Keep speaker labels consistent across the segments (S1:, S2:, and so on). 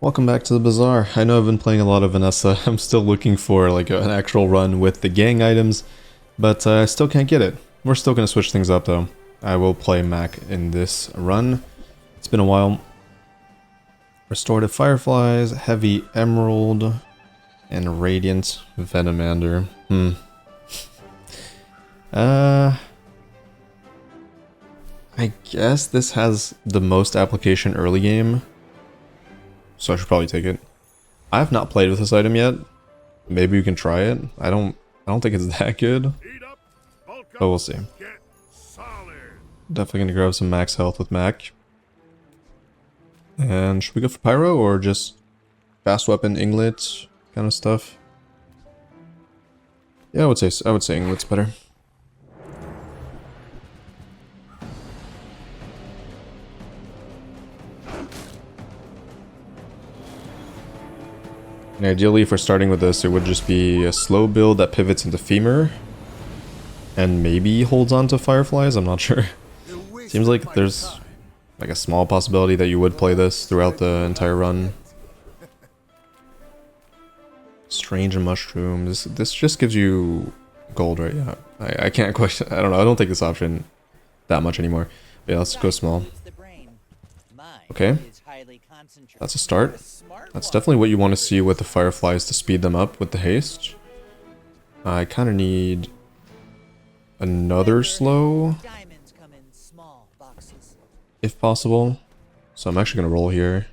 S1: Welcome back to the bazaar. I know I've been playing a lot of Vanessa. I'm still looking for like an actual run with the gang items, but I still can't get it. We're still going to switch things up though. I will play Mac in this run. It's been a while. Restorative Fireflies, Heavy Emerald, and Radiant Venomander. I guess this has the most application early game, so I should probably take it. I have not played with this item yet. Maybe we can try it. I don't think it's that good, but we'll see. Definitely gonna grab some max health with Mac. And should we go for Pyro or just fast weapon Inglet kind of stuff? Yeah, I would say Inglet's better. And ideally, if we're starting with this, it would just be a slow build that pivots into Femur. And maybe holds on to Fireflies, I'm not sure. Seems like there's like a small possibility that you would play this throughout the entire run. Strange and Mushrooms. This just gives you gold, right? Yeah. I can't question. I don't know. I don't take this option that much anymore. But yeah, let's go small. Okay. That's a start. That's definitely what you want to see with the Fireflies to speed them up with the haste. I kind of need another slow, if possible. So I'm actually going to roll here.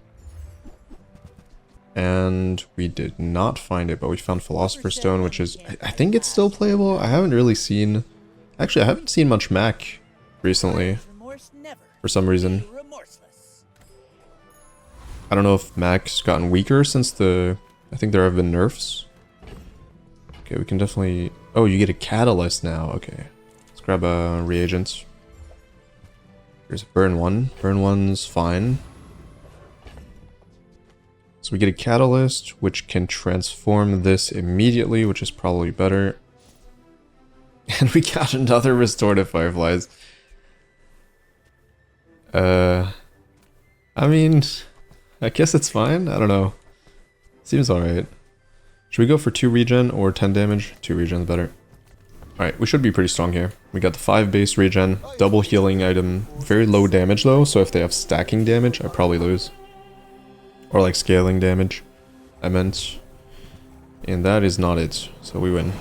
S1: And we did not find it, but we found Philosopher's Stone, which is, I think it's still playable. I haven't really seen, actually I haven't seen much Mac recently, for some reason. I don't know if Mac's gotten weaker since I think there have been nerfs. Okay, we can definitely, oh, you get a Catalyst now, okay. Let's grab a reagent. Here's a burn one. Burn one's fine. So we get a Catalyst, which can transform this immediately, which is probably better. And we got another Restorative Fireflies. I mean, I guess it's fine. I don't know. Seems alright. Should we go for 2 regen or 10 damage? 2 regen is better. Alright, we should be pretty strong here. We got the 5 base regen, double healing item. Very low damage though, so if they have stacking damage, I probably lose. Or like scaling damage, I meant. And that is not it, so we win.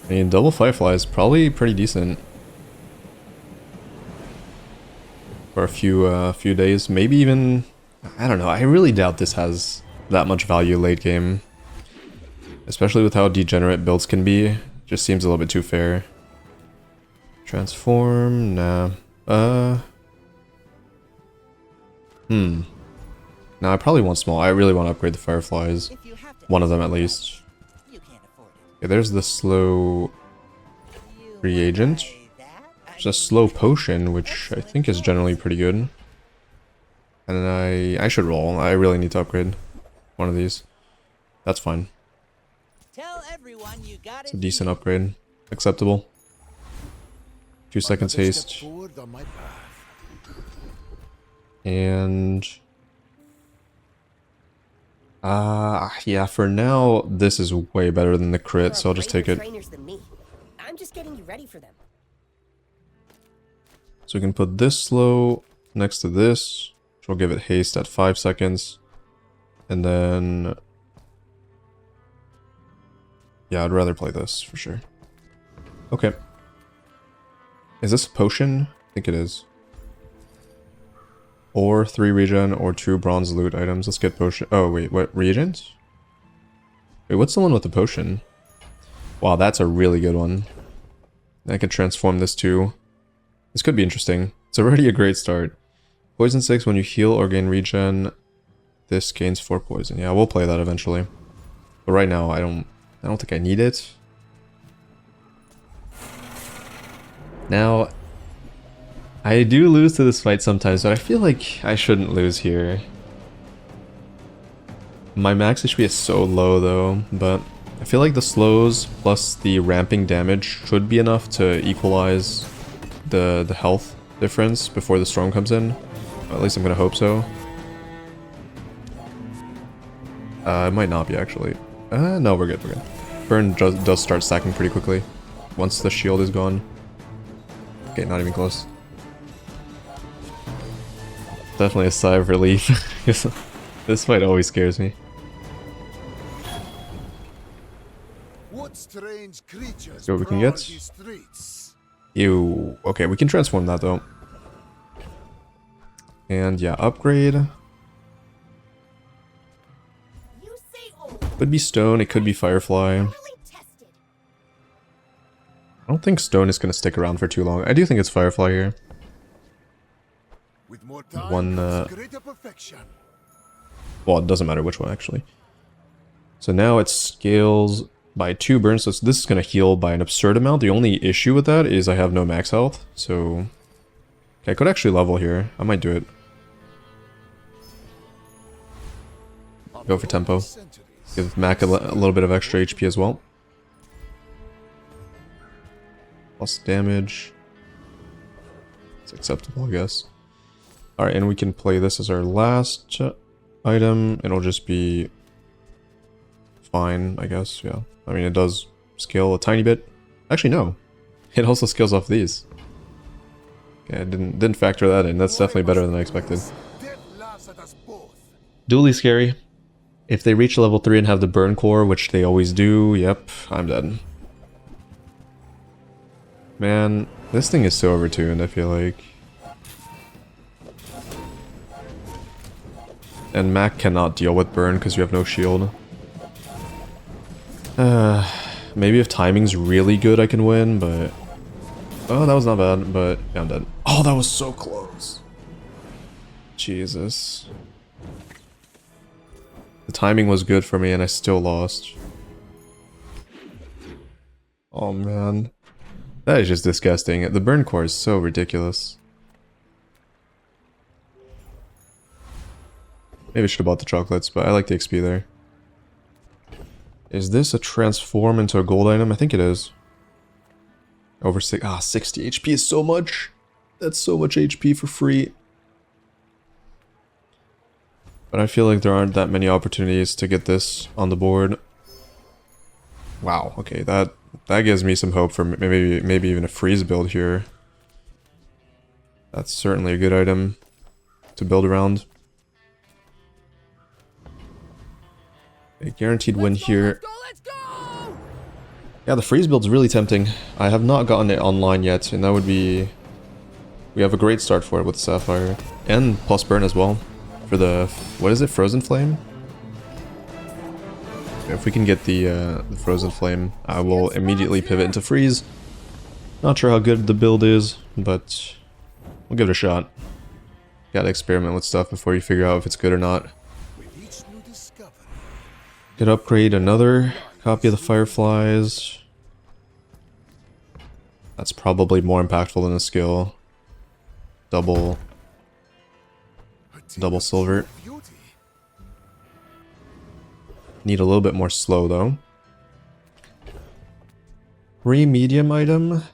S1: I mean, double Fireflies probably pretty decent. For a few days, maybe even, I don't know, I really doubt this has that much value late game. Especially with how degenerate builds can be. Just seems a little bit too fair. Transform, nah. No, I probably want small. I really want to upgrade the Fireflies. One of them at least. Okay, there's the slow reagent. There's a slow potion, which I think is generally pretty good. And I should roll. I really need to upgrade one of these. That's fine. It's a decent upgrade. Acceptable. 2 seconds haste. And yeah, for now this is way better than the crit, so I'll just take it.
S2: I'm just getting you ready for them.
S1: So we can put this slow next to this, which will give it haste at 5 seconds. And then yeah, I'd rather play this for sure. Okay. Is this a potion? I think it is. Or 3 regen or 2 bronze loot items. Let's get potion. Oh wait, what? Reagent? Wait, what's the one with the potion? Wow, that's a really good one. I can transform this too. This could be interesting. It's already a great start. Poison 6 when you heal or gain regen. This gains 4 poison. Yeah, we'll play that eventually. But right now, I don't think I need it. Now, I do lose to this fight sometimes, but I feel like I shouldn't lose here. My max HP is so low though, but I feel like the slows plus the ramping damage should be enough to equalize the health difference before the storm comes in. At least I'm gonna hope so. It might not be actually. No, we're good, we're good. Burn does start stacking pretty quickly once the shield is gone. Okay, not even close. Definitely a sigh of relief. This fight always scares me.
S3: What strange creatures
S1: See what we can get.
S3: these streets?
S1: Ew. Okay, we can transform that though. And yeah, upgrade.
S2: You say old,
S1: Could be stone, it could be firefly.
S2: really tested.
S1: I don't think stone is gonna stick around for too long. I do think it's firefly here.
S3: With more time
S1: One,
S3: comes greater perfection.
S1: Well, it doesn't matter which one actually. So now it scales by 2 burns, so this is gonna heal by an absurd amount. The only issue with that is I have no max health, so... Okay, I could actually level here. I might do it. Go for tempo. Give Mac a little bit of extra HP as well. Plus damage. It's acceptable, I guess. Alright, and we can play this as our last item. It'll just be fine, I guess, yeah. I mean, it does scale a tiny bit. Actually, no. It also scales off these. Okay, I didn't factor that in. That's definitely better than I expected.
S3: Death laughs at us both.
S1: Dually scary. If they reach level 3 and have the burn core, which they always do, yep, I'm dead. Man, this thing is so overtuned, I feel like. And Mac cannot deal with burn because you have no shield. Maybe if timing's really good I can win, but... Oh, that was not bad, but yeah, I'm dead. Oh, that was so close. Jesus. The timing was good for me and I still lost. Oh man. That is just disgusting. The burn core is so ridiculous. Maybe I should have bought the chocolates, but I like the XP there. Is this a transform into a gold item? I think it is. Over 60 HP is so much. That's so much HP for free. But I feel like there aren't that many opportunities to get this on the board. Wow, okay, that gives me some hope for maybe even a freeze build here. That's certainly a good item to build around. A guaranteed win here.
S2: Let's go!
S1: Yeah, the freeze build's really tempting. I have not gotten it online yet, and that would be... We have a great start for it with Sapphire. And plus burn as well. For the... What is it? Frozen Flame? Yeah, if we can get the Frozen Flame, I will immediately pivot into freeze. Not sure how good the build is, but we'll give it a shot. Gotta experiment with stuff before you figure out if it's good or not. Could upgrade another copy of the Fireflies. That's probably more impactful than a skill. Double silver. Need a little bit more slow though. Free medium item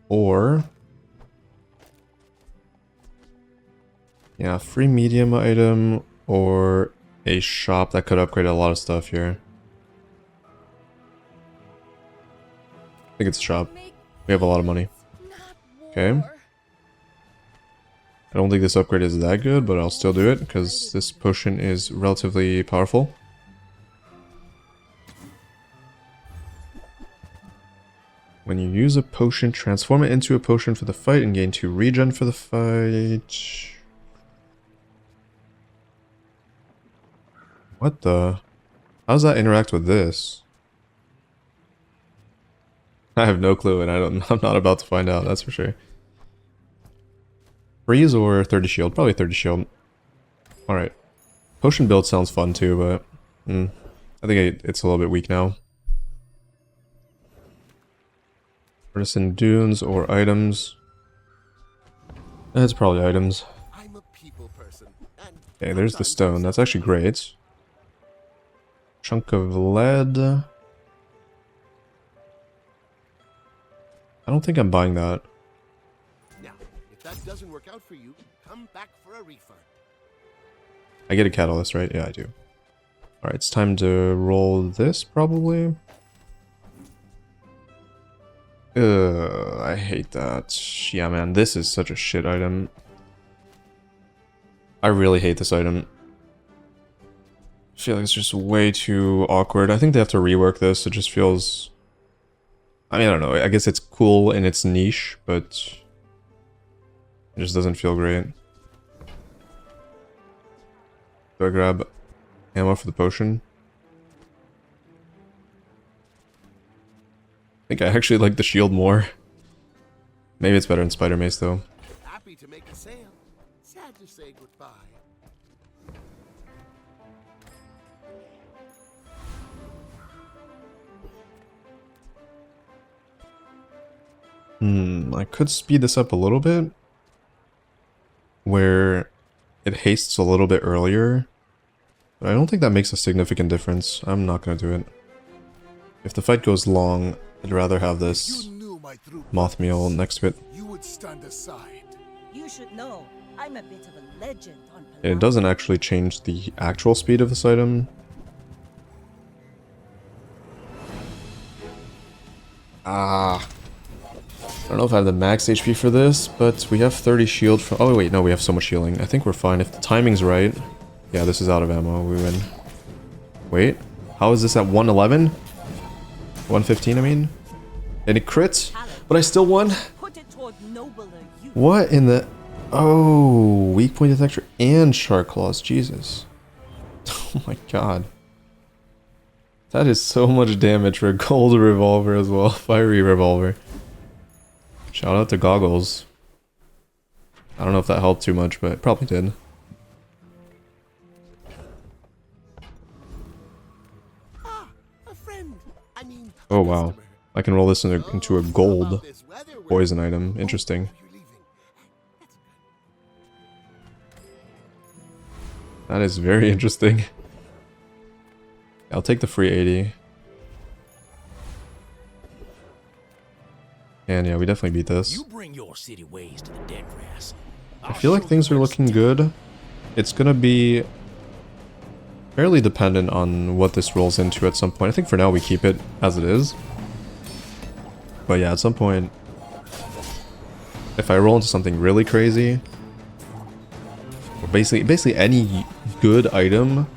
S1: or... Yeah, free medium item or a shop that could upgrade a lot of stuff here. I think it's a shop. We have a lot of money. Okay. I don't think this upgrade is that good, but I'll still do it because this potion is relatively powerful. When you use a potion, transform it into a potion for the fight and gain 2 regen for the fight. What the? How does that interact with this? I have no clue, and I'm not about to find out, that's for sure. Freeze or 30 shield? Probably 30 shield. Alright. Potion build sounds fun too, but... I think it's a little bit weak now. Artisan dunes or items. It's probably items.
S3: I'm a people person.
S1: Okay, there's the stone. That's actually great. Chunk of lead. don't think I'm buying that.
S3: Now, if that doesn't work out for you, come back for a refund.
S1: I get a catalyst, right? Yeah, I do. Alright, it's time to roll this, probably. I hate that. Yeah, man, this is such a shit item. I really hate this item. I feel like it's just way too awkward. I think they have to rework this. It just feels... I mean, I don't know. I guess it's cool in its niche, but... it just doesn't feel great. Do I grab ammo for the potion? I think I actually like the shield more. Maybe it's better in Spider Mace, though.
S3: Happy to make a sale. Sad to say goodbye.
S1: I could speed this up a little bit. Where it hastes a little bit earlier. But I don't think that makes a significant difference. I'm not going to do it. If the fight goes long, I'd rather have this
S3: You knew my true
S1: moth meal next to it.
S3: You would stand aside.
S4: You should know, I'm a bit of a legend on
S1: It doesn't actually change the actual speed of this item. I don't know if I have the max HP for this, but we have 30 shield from... oh wait, no, we have so much healing. I think we're fine. If the timing's right... yeah, this is out of ammo. We win. Wait, how is this at 111? 115, I mean? And it crits? But I still won?
S4: Put it toward nobler use.
S1: What in the... oh, weak point detector and shark claws. Jesus. Oh my god. That is so much damage for a gold revolver as well. Fiery revolver. Shout out to Goggles. I don't know if that helped too much, but it probably did.
S3: Ah, a friend. I mean,
S1: Oh wow.
S3: customer.
S1: I can roll this into a
S3: So,
S1: gold
S3: about this weather, where-
S1: poison item. Interesting.
S3: Oh, you're leaving. That's good.
S1: That is very interesting. I'll take the free 80. And yeah, we definitely beat this.
S5: You bring your city ways to the dead grass.
S1: I feel like things are looking good. It's gonna be fairly dependent on what this rolls into at some point. I think for now we keep it as it is. But yeah, at some point, if I roll into something really crazy, or basically any good item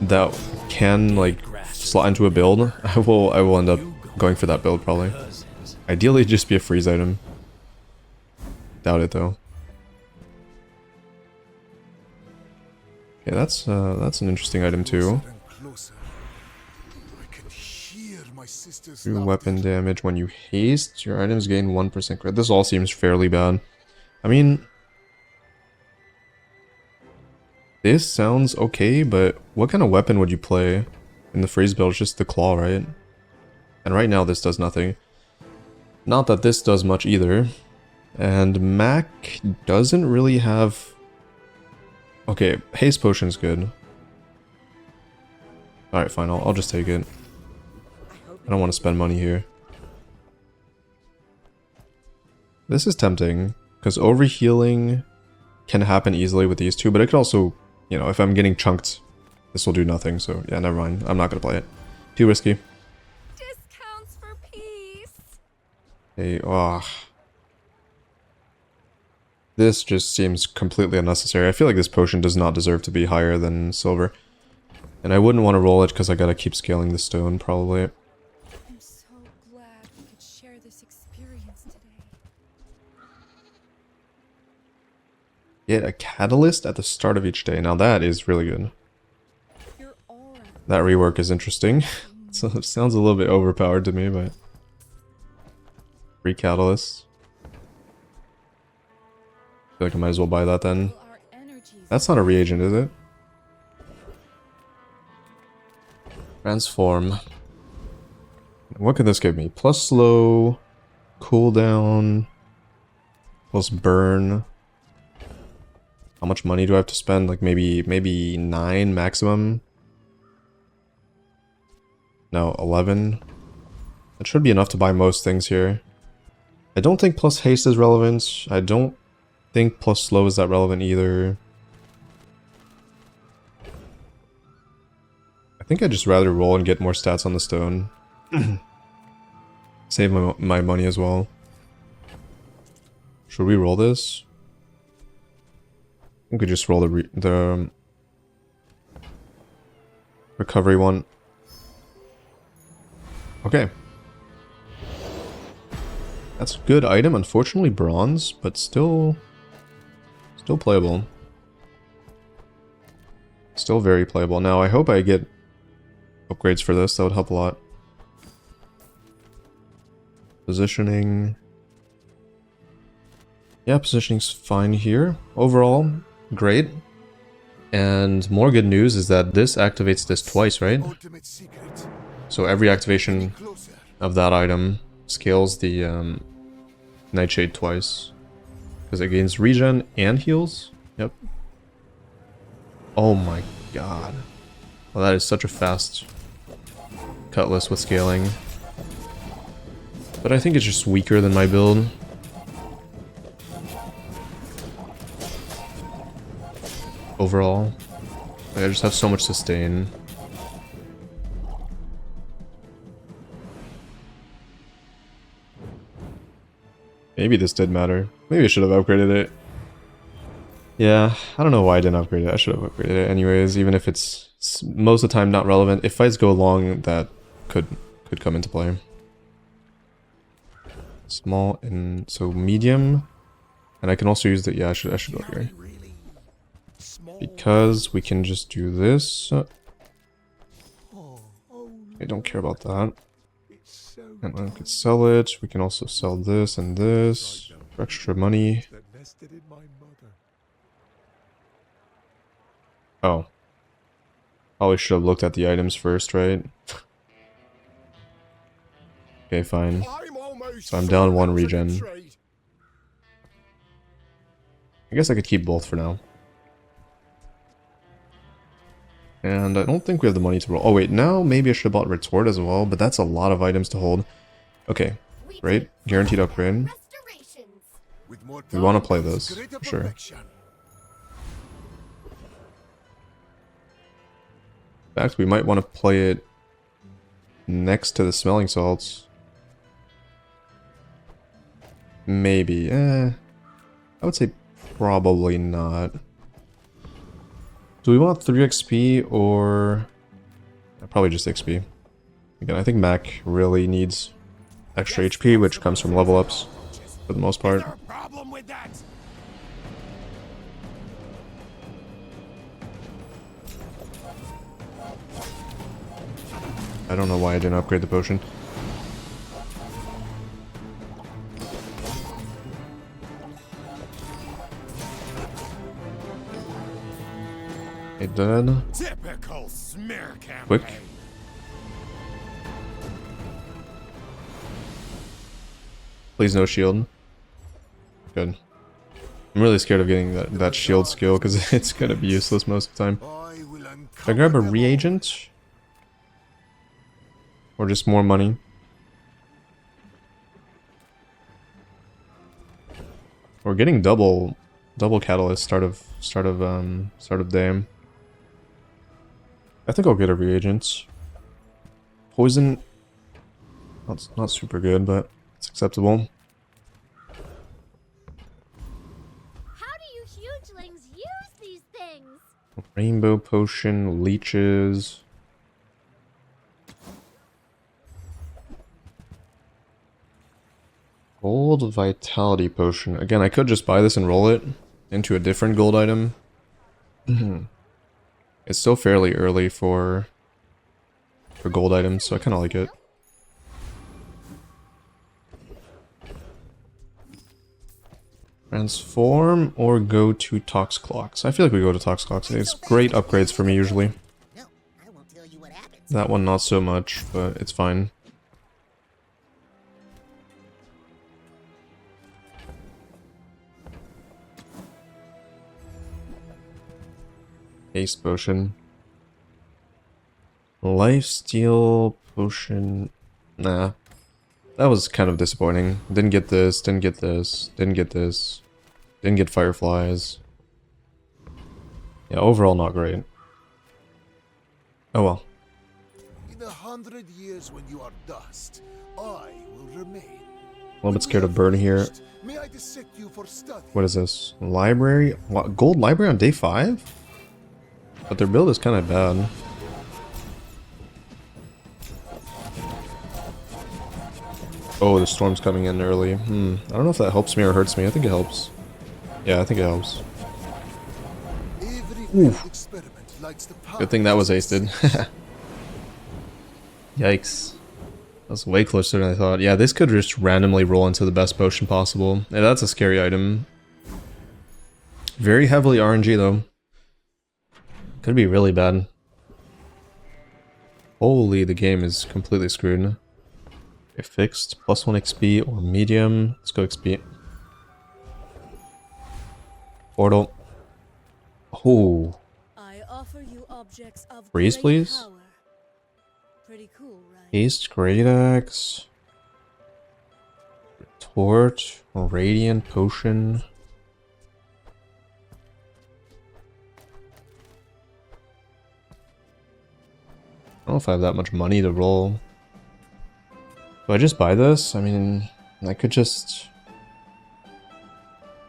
S1: that can like slot into a build, I will end up going for that build probably. Ideally, it'd just be a freeze item. Doubt it though. Yeah, that's an interesting item too.
S3: Closer and closer. I can hear my sister's
S1: Do
S3: laughter.
S1: weapon damage when you haste. Your items gain 1% crit. This all seems fairly bad. I mean, this sounds okay, but what kind of weapon would you play in the freeze build? It's just the claw, right? And right now this does nothing. Not that this does much either. And Mac doesn't really have... okay, haste potion's good. Alright, fine, I'll just take it. I don't want to spend money here. This is tempting, because overhealing can happen easily with these two, but it could also, you know, if I'm getting chunked, this will do nothing, so yeah, never mind. I'm not going to play it. Too risky.
S2: Discounts for peace.
S1: Hey, this just seems completely unnecessary. I feel like this potion does not deserve to be higher than silver. And I wouldn't want to roll it because I gotta keep scaling the stone, probably.
S2: I'm so glad we could share this experience today.
S1: Get a catalyst at the start of each day. Now that is really good.
S2: Your aura.
S1: That rework is interesting. So it sounds a little bit overpowered to me, but... free catalyst. I feel like I might as well buy that then.
S2: Our energies.
S1: That's not a reagent, is it? Transform. What could this give me? Plus slow, cooldown, plus burn. How much money do I have to spend? Like maybe 9 maximum? No, 11. That should be enough to buy most things here. I don't think plus haste is relevant. I don't think plus slow is that relevant either. I think I'd just rather roll and get more stats on the stone. Save my money as well. Should we roll this? I think we just roll the recovery one. Okay. That's a good item. Unfortunately bronze, but still playable. Still very playable. Now I hope I get upgrades for this. That would help a lot. Positioning. Yeah, positioning's fine here. Overall, great. And more good news is that this activates this twice, right?
S3: Ultimate secret.
S1: So every activation
S3: Closer.
S1: of that item scales the Nightshade twice. Because it gains regen and heals. Yep. Oh my god. Well, that is such a fast cutlass with scaling. But I think it's just weaker than my build. Overall. Like, I just have so much sustain. Maybe this did matter. Maybe I should have upgraded it. Yeah, I don't know why I didn't upgrade it. I should have upgraded it anyways, even if it's most of the time not relevant. If fights go long, that could come into play. Small and so medium. And I can also use the, yeah, I should go here. Because we can just do this. I don't care about that. And I could sell it. We can also sell this and this for extra money. Oh. Probably should have looked at the items first, right? Okay, fine. So I'm down 1 regen. I guess I could keep both for now. And I don't think we have the money to roll. Oh wait, now maybe I should have bought retort as well, but that's a lot of items to hold. Okay, great. Guaranteed upgrade. We want to play this, for sure. In fact, we might want to play it next to the smelling salts. Maybe. I would say probably not. Do we want 3 XP or... Probably just XP. Again, I think Mac really needs extra HP, which comes from level ups for the most part. I don't know why I didn't upgrade the potion. It did.
S3: Typical smear campaign.
S1: Quick. Please no shield. Good. I'm really scared of getting that shield skill because it's gonna be useless most of the time. If I grab a reagent? Or just more money? We're getting double catalyst start of day. I think I'll get a reagent. Poison, not super good, but it's acceptable.
S6: How do you hugelings use these things?
S1: Rainbow potion, leeches. Gold vitality potion. Again, I could just buy this and roll it into a different gold item. It's still fairly early for gold items, so I kind of like it. Transform or go to Tox Clocks. I feel like we go to Tox Clocks. It's great upgrades for me usually. That one not so much, but it's fine. Haste potion. Lifesteal potion. Nah. That was kind of disappointing. Didn't get this, didn't get this, didn't get this, didn't get fireflies. Yeah, overall not great. Oh well.
S3: In 100 years when you are dust, I will remain.
S1: A little bit scared of burn here.
S3: May I dissect you for study?
S1: What is this? Library? What, gold library on day 5? But their build is kind of bad. Oh, the storm's coming in early. I don't know if that helps me or hurts me. I think it helps. Yeah, I think it helps.
S3: Every experiment lights the
S1: Good thing that was aced. Yikes. That's way closer than I thought. Yeah, this could just randomly roll into the best potion possible. Yeah, that's a scary item. Very heavily RNG though. Could be really bad. Holy, the game is completely screwed. Okay, fixed, +1 XP or medium. Let's go XP. Portal. Oh.
S4: I offer you objects of
S1: Freeze,
S4: great
S1: please.
S4: power. Pretty cool, right?
S1: Haste, Great Axe. Retort, Radiant Potion. I don't know if I have that much money to roll. Do I just buy this? I mean, I could just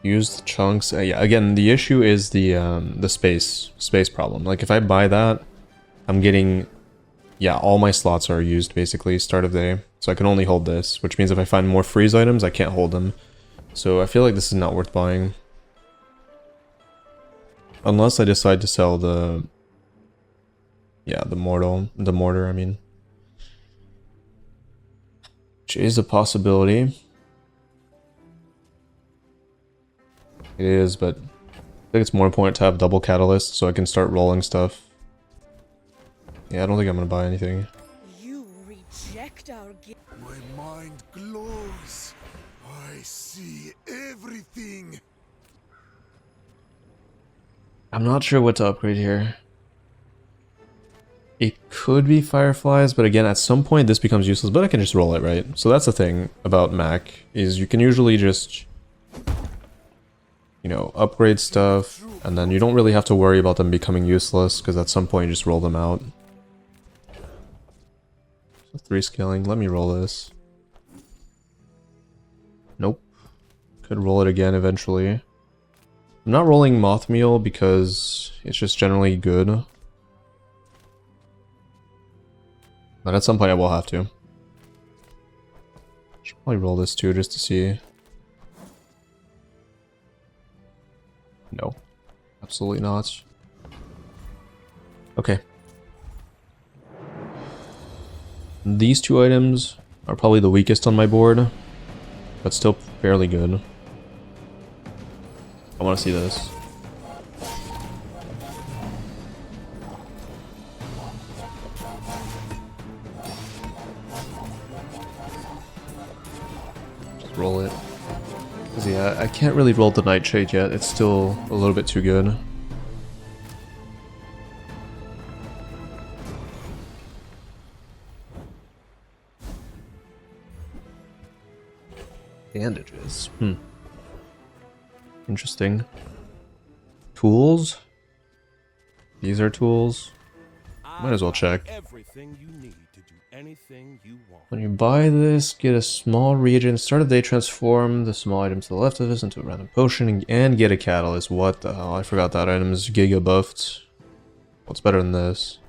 S1: use the chunks. Yeah, again, the issue is the space problem. Like if I buy that, I'm getting, yeah, all my slots are used basically start of day. So I can only hold this, which means if I find more freeze items, I can't hold them. So I feel like this is not worth buying. Unless I decide to sell the, yeah, the mortar, I mean. Which is a possibility. It is, but I think it's more important to have double catalyst so I can start rolling stuff. Yeah, I don't think I'm gonna buy anything.
S4: You reject our gift.
S3: My mind glows. I see everything.
S1: I'm not sure what to upgrade here. It could be fireflies, but again, at some point this becomes useless, but I can just roll it, right? So that's the thing about Mac, is you can usually just, you know, upgrade stuff, and then you don't really have to worry about them becoming useless, because at some point you just roll them out. So 3 scaling, let me roll this. Nope. Could roll it again eventually. I'm not rolling moth meal because it's just generally good. But at some point I will have to. Should probably roll this too just to see. No. Absolutely not. Okay. These 2 items are probably the weakest on my board, but still fairly good. I want to see this. Just roll it. 'Cause yeah, I can't really roll the Nightshade yet. It's still a little bit too good. Bandages. Interesting. Tools? These are tools. Might as well check.
S5: Everything you need to do anything you want.
S1: When you buy this, get a small region. Start of the day, transform the small item to the left of this into a random potion and get a catalyst. What the hell? I forgot that item is giga buffed. What's better than this?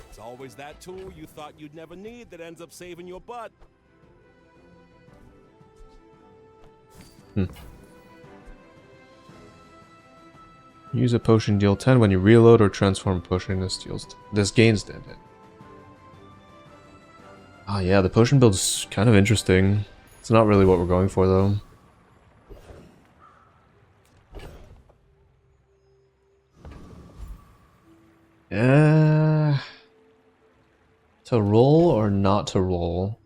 S5: It's always that tool you thought you'd never need that ends up saving your butt.
S1: Use a potion, deal 10 when you reload or transform a potion. This gains dead. Ah, yeah, the potion build's kind of interesting. It's not really what we're going for though. Yeah. To roll or not to roll?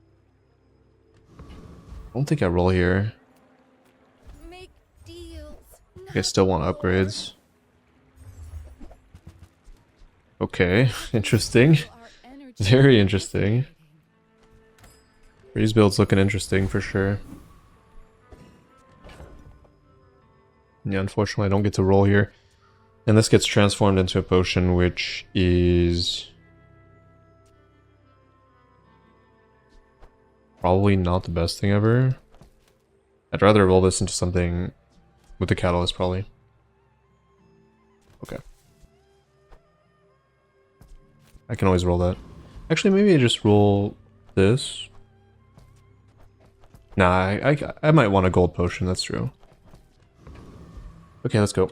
S1: I don't think I roll here.
S2: Make deals.
S1: I still want upgrades. Okay, interesting.
S2: Our energy
S1: Very
S2: is
S1: interesting.
S2: resonating.
S1: Freeze build's looking interesting for sure. Yeah, unfortunately I don't get to roll here. And this gets transformed into a potion, which is probably not the best thing ever. I'd rather roll this into something with the catalyst, probably. Okay. I can always roll that. Actually, maybe I just roll this. Nah, I might want a gold potion, that's true. Okay, let's go.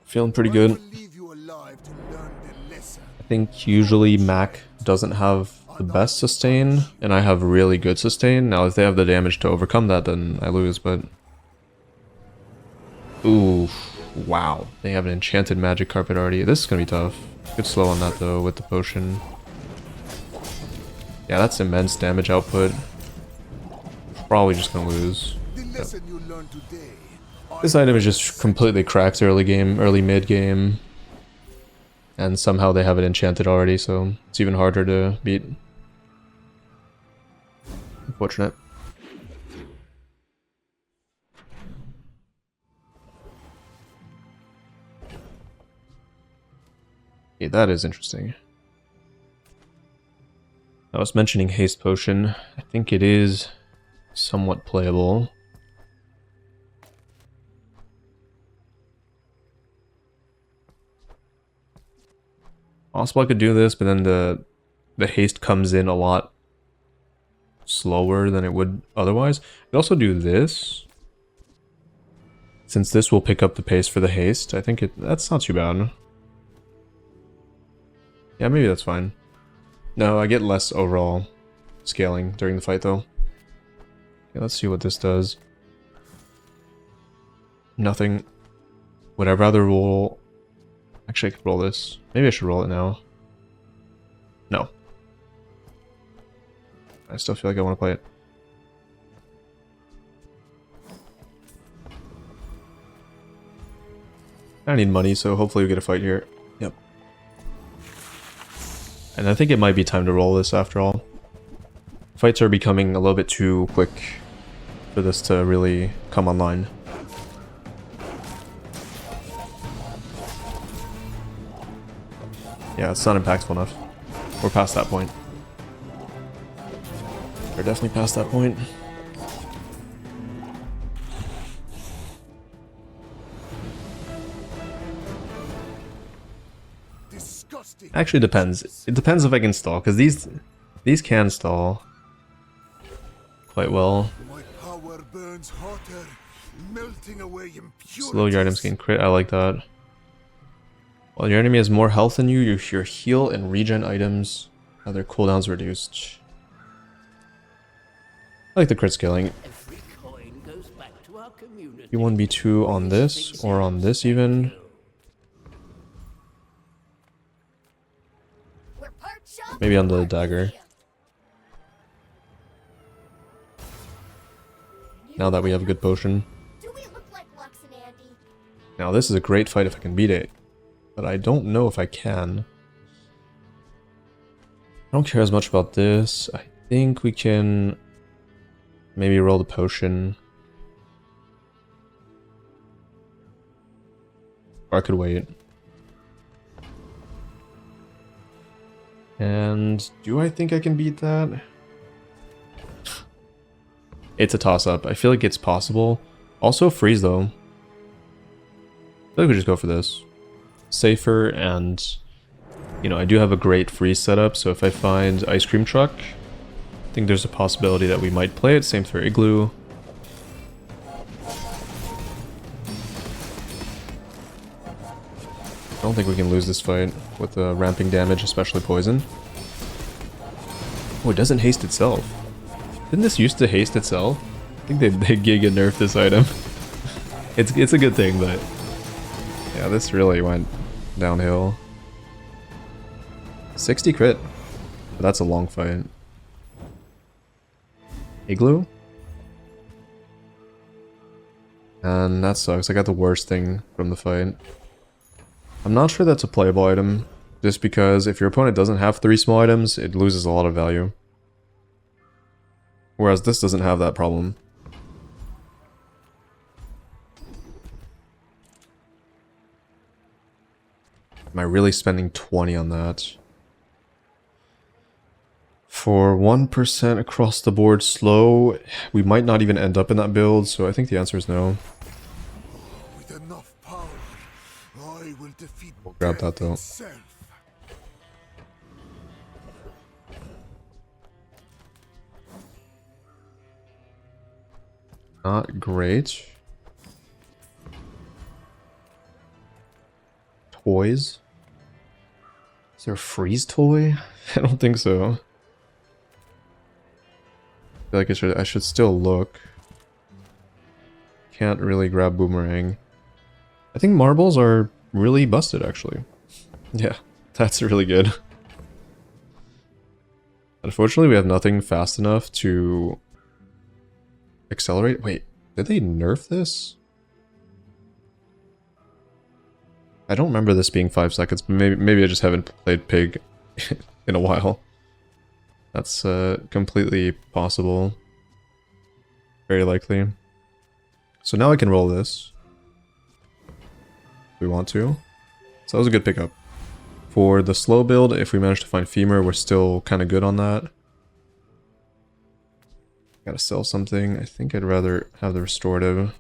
S1: Feeling pretty
S3: I
S1: good.
S3: will leave you alive to learn the lesson.
S1: I think usually Mac doesn't have the best sustain, and I have really good sustain. Now, if they have the damage to overcome that, then I lose, but... Ooh, wow. They have an enchanted magic carpet already. This is gonna be tough. Good slow on that, though, with the potion. Yeah, that's immense damage output. Probably just gonna lose.
S3: The lesson you learned today.
S1: This item is just completely cracked early game, early mid game. And somehow they have it enchanted already, so it's even harder to beat. Unfortunate. Okay, that is interesting. I was mentioning haste potion. I think it is somewhat playable. Possible I could do this, but then the haste comes in a lot slower than it would otherwise. I could also do this. Since this will pick up the pace for the haste, I think that's not too bad. Yeah, maybe that's fine. No, I get less overall scaling during the fight though. Okay, let's see what this does. Nothing. Would I rather roll... Actually, I could roll this. Maybe I should roll it now. No. I still feel like I want to play it. I need money, so hopefully we get a fight here. Yep. And I think it might be time to roll this after all. Fights are becoming a little bit too quick for this to really come online. Yeah, it's not impactful enough. We're past that point. We're definitely past that point.
S3: Disgusting.
S1: Actually depends. It depends if I can stall, because these can stall quite well.
S3: My power burns hotter, melting away impurities.
S1: Slow your items gain crit, I like that. While your enemy has more health than you, your heal and regen items have their cooldowns reduced. I like the crit scaling.
S7: Every coin goes back to our community.
S1: B1, B2 on this, or on this even.
S6: We're part shop,
S1: Maybe on the
S6: part
S1: dagger.
S6: museum.
S1: Now that we have a good potion.
S6: Do we look like Lux and Andy?
S1: Now this is a great fight if I can beat it. But I don't know if I can. I don't care as much about this. I think we can maybe roll the potion. Or I could wait. And do I think I can beat that? It's a toss-up. I feel like it's possible. Also freeze though. I feel like we just go for this. Safer, and you know, I do have a great freeze setup, so if I find ice cream truck, I think there's a possibility that we might play it. Same for igloo. I don't think we can lose this fight with the ramping damage, especially poison. Oh, it doesn't haste itself. Didn't this used to haste itself? I think they giga nerfed this item. It's a good thing, but yeah, this really went downhill. 60 crit. But that's a long fight. Igloo? And that sucks. I got the worst thing from the fight. I'm not sure that's a playable item. Just because if your opponent doesn't have 3 small items, it loses a lot of value. Whereas this doesn't have that problem. Am I really spending 20 on that? For 1% across the board slow, we might not even end up in that build, so I think the answer is no.
S3: With enough power, I will defeat
S1: We'll grab that though.
S3: itself.
S1: Not great. Toys? Is there a freeze toy? I don't think so. I feel like I should still look. Can't really grab boomerang. I think marbles are really busted actually. Yeah, that's really good. Unfortunately, we have nothing fast enough to accelerate. Wait, did they nerf this? I don't remember this being 5 seconds, but maybe I just haven't played Pig in a while. That's completely possible. Very likely. So now I can roll this. If we want to. So that was a good pickup. For the slow build, if we manage to find Femur, we're still kind of good on that. Gotta sell something. I think I'd rather have the restorative.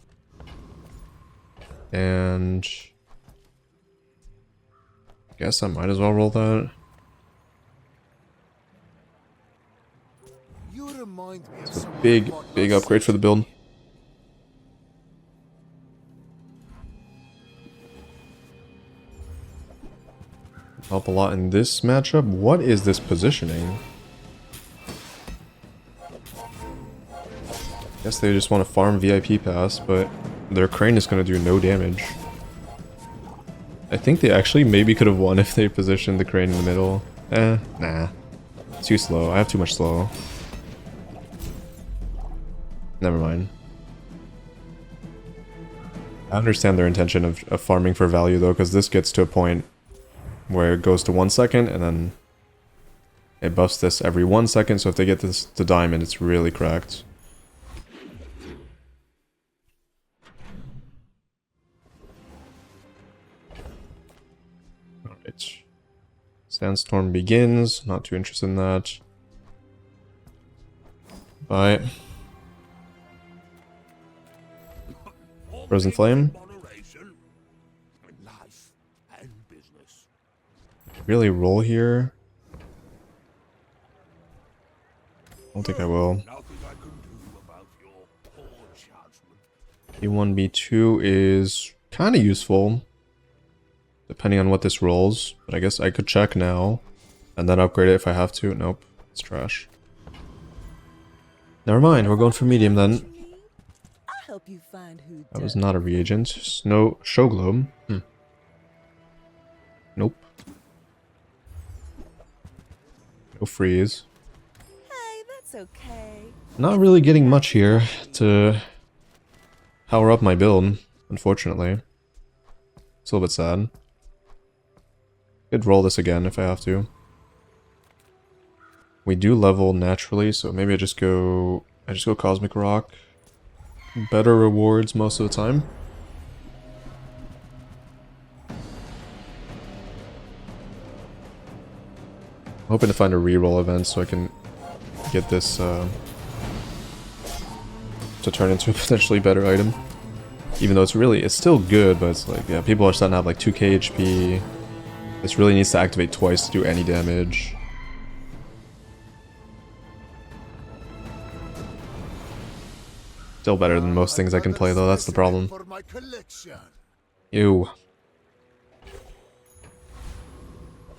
S1: And guess I might as well roll that.
S3: You remind me of someone
S1: Big
S3: about
S1: upgrade
S3: myself.
S1: for the build. Help a lot in this matchup. What is this positioning? Guess they just want to farm VIP pass, but their crane is going to do no damage. I think they actually maybe could have won if they positioned the crane in the middle. Nah. Too slow. I have too much slow. Never mind. I understand their intention of farming for value though, because this gets to a point where it goes to 1 second and then it buffs this every 1 second, so if they get this to diamond, it's really cracked. Alright. Sandstorm begins, not too interested in that. Bye. Frozen Flame.
S5: Moderation in life and business.
S1: Really roll here? I don't think I will.
S5: Nothing I can do about your poor judgment.
S1: B1, B2 is kind of useful, depending on what this rolls. But I guess I could check now, and then upgrade it if I have to. Nope, it's trash. Never mind, we're going for medium then.
S4: I'll help you find who
S1: That was
S4: does.
S1: not a reagent. Snow show globe. Nope. No freeze.
S4: Hey, that's okay.
S1: Not really getting much here to power up my build, unfortunately. It's a little bit sad. Could roll this again if I have to. We do level naturally, so maybe I just go Cosmic Rock. Better rewards most of the time. I'm hoping to find a reroll event so I can get this to turn into a potentially better item. Even though it's still good, but it's like, yeah, people are starting to have like 2k HP. This really needs to activate twice to do any damage. Still better than most things I can play though, that's the problem.
S3: For my collection.
S1: Ew.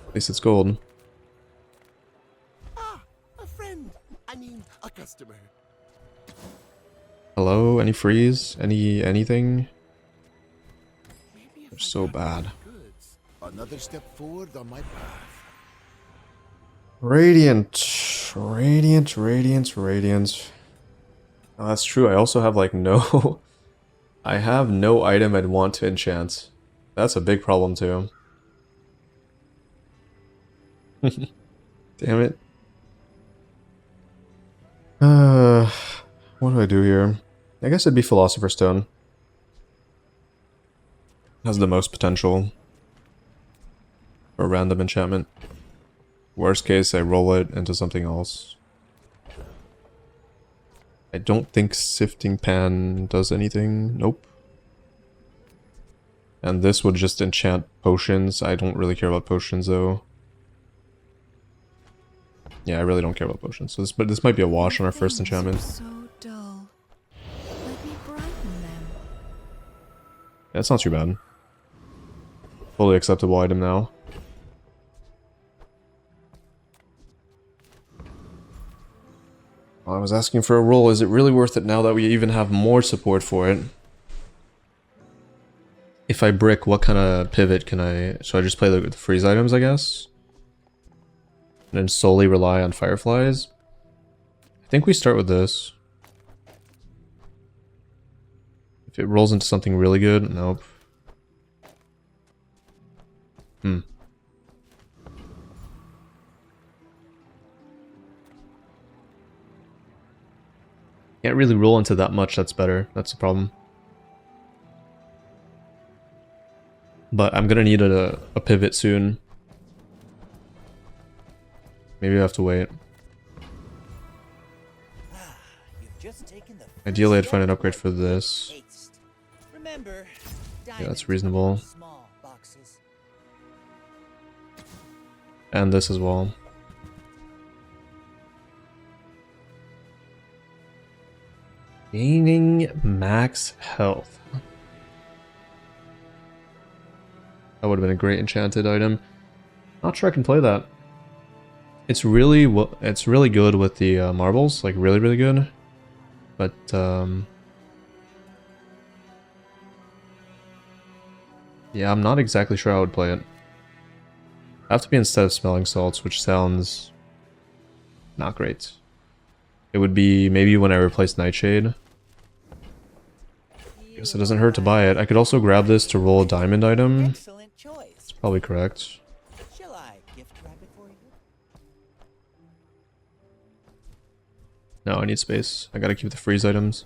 S1: At least it's gold.
S3: Ah, a friend. I mean, a customer.
S1: Hello? Any freeze? Anything?
S3: Maybe if
S1: They're
S3: I
S1: so
S3: got
S1: bad.
S3: goods. Another step forward on my path.
S1: Radiant. Radiant, radiant, radiant. Oh, that's true. I also have like no... I have no item I'd want to enchant. That's a big problem too. Damn it. What do I do here? I guess it'd be Philosopher's Stone. Has the most potential for random enchantment. Worst case, I roll it into something else. I don't think Sifting Pan does anything. Nope. And this would just enchant potions. I don't really care about potions though. Yeah, I really don't care about potions. So this might be a wash on our first enchantment.
S2: So dull. Let me brighten them.
S1: Yeah, it's not too bad. Fully acceptable item now. I was asking for a roll. Is it really worth it now that we even have more support for it? If I brick, what kind of pivot can I... So I just play the freeze items, I guess? And then solely rely on fireflies? I think we start with this. If it rolls into something really good, nope. Can't really roll into that much that's better. That's the problem. But I'm gonna need a pivot soon. Maybe I have to wait. Ideally, I'd find an upgrade for this. Yeah, that's reasonable. And this as well. Gaining max health. That would have been a great enchanted item. Not sure I can play that. It's really good with the marbles, like really good. But yeah, I'm not exactly sure how I would play it. I have to be instead of smelling salts, which sounds not great. It would be maybe when I replace Nightshade. Guess it doesn't hurt to buy it. I could also grab this to roll a diamond item.
S4: Excellent choice.
S1: It's probably correct.
S4: Shall I gift wrap it for you?
S1: No, I need space. I gotta keep the freeze items.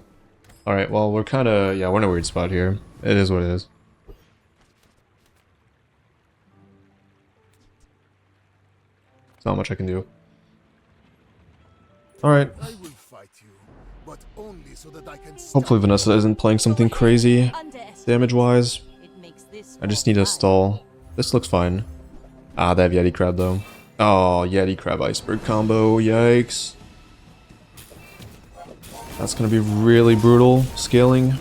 S1: Alright, well, we're kinda... Yeah, we're in a weird spot here. It is what it is. There's not much I can do. Alright.
S3: I will fight you, but only so that I can stop.
S1: Hopefully Vanessa isn't playing something crazy damage-wise. I just need a stall. This looks fine. Ah, they have Yeti Crab though. Oh, Yeti Crab Iceberg combo. Yikes. That's gonna be really brutal scaling.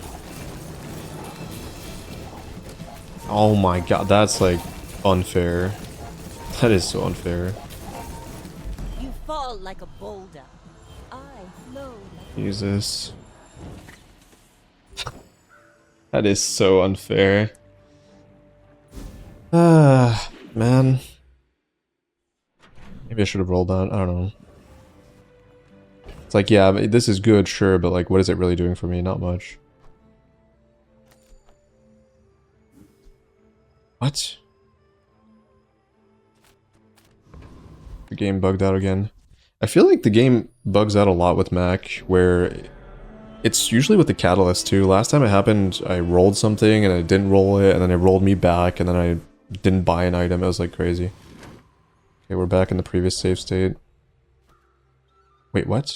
S1: Oh my god, that's like unfair. That is so unfair.
S4: You fall like a boulder. I flow like
S1: Jesus. That is so unfair. Ah, man. Maybe I should have rolled that. I don't know. It's like, yeah, this is good, sure, but like, what is it really doing for me? Not much. What? The game bugged out again. I feel like the game bugs out a lot with Mac, where it's usually with the catalyst too. Last time it happened, I rolled something and I didn't roll it, and then it rolled me back, and then I didn't buy an item. It was like crazy. Okay, we're back in the previous save state. Wait, what?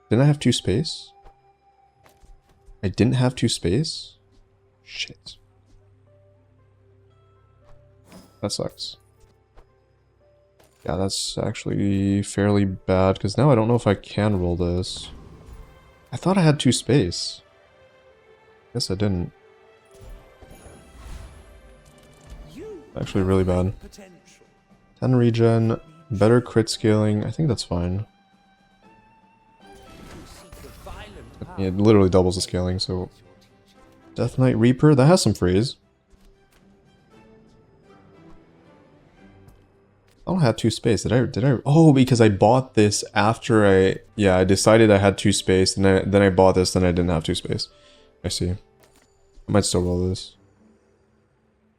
S1: Didn't I have 2 space? I didn't have 2 space? Shit. That sucks. Yeah, that's actually fairly bad, because now I don't know if I can roll this. I thought I had 2 space. Guess I didn't. Actually really bad. 10 regen, better crit scaling, I think that's fine. Yeah, it literally doubles the scaling, so... Death Knight Reaper, that has some freeze. I don't have 2 space. Did I? Oh, because I bought this after I... Yeah, I decided I had 2 space, and then I bought this, then I didn't have 2 space. I see. I might still roll this.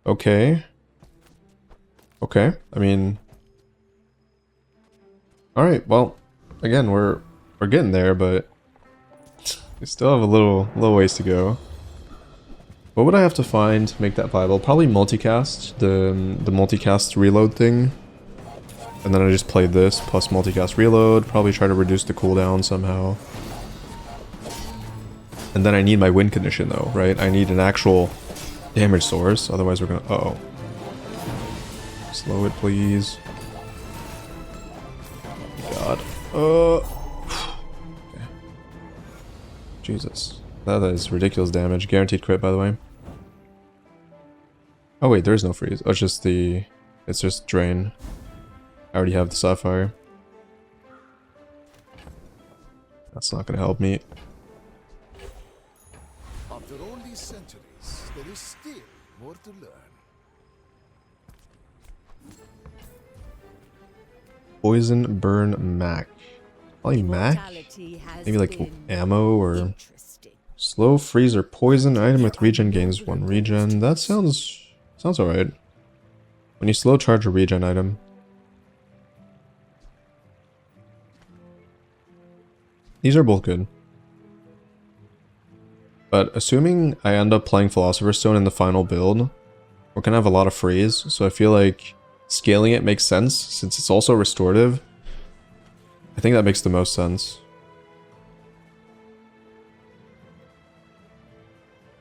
S1: Okay. Okay. I mean, Alright, well, again, we're getting there, but we still have a little ways to go. What would I have to find to make that viable? Probably multicast, the multicast reload thing. And then I just played this, plus multicast reload, probably try to reduce the cooldown somehow. And then I need my win condition though, right? I need an actual damage source, otherwise we're gonna... Uh-oh. Slow it, please. God. Okay. Jesus. That is ridiculous damage. Guaranteed crit, by the way. Oh wait, there is no freeze. Oh, it's just the... It's just drain. I already have the sapphire. That's not gonna help me.
S3: After all these centuries, there is still more to learn.
S1: Poison burn Mac. Probably Mac? Maybe like ammo or... Slow freeze or poison item with regen gains 1 regen. That sounds alright. When you slow charge a regen item. These are both good. But assuming I end up playing Philosopher's Stone in the final build, we're gonna have a lot of freeze, so I feel like scaling it makes sense since it's also restorative. I think that makes the most sense.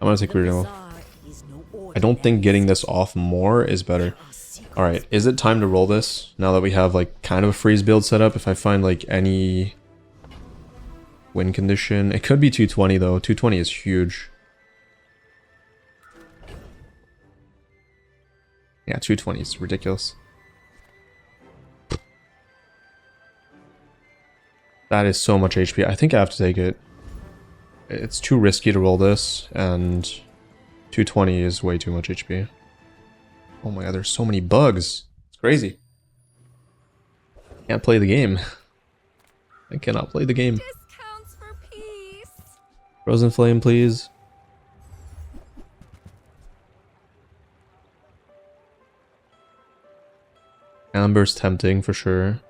S1: I'm gonna take Renewal. I don't think getting this off more is better. Alright, is it time to roll this? Now that we have like kind of a freeze build set up, if I find like any win condition. It could be 220 though. 220 is huge. Yeah, 220 is ridiculous. That is so much HP. I think I have to take it. It's too risky to roll this, and 220 is way too much HP. Oh my god, there's so many bugs. It's crazy. Can't play the game. I cannot play the game.
S2: Discounts for peace.
S1: Frozen Flame, please. Amber's tempting for sure.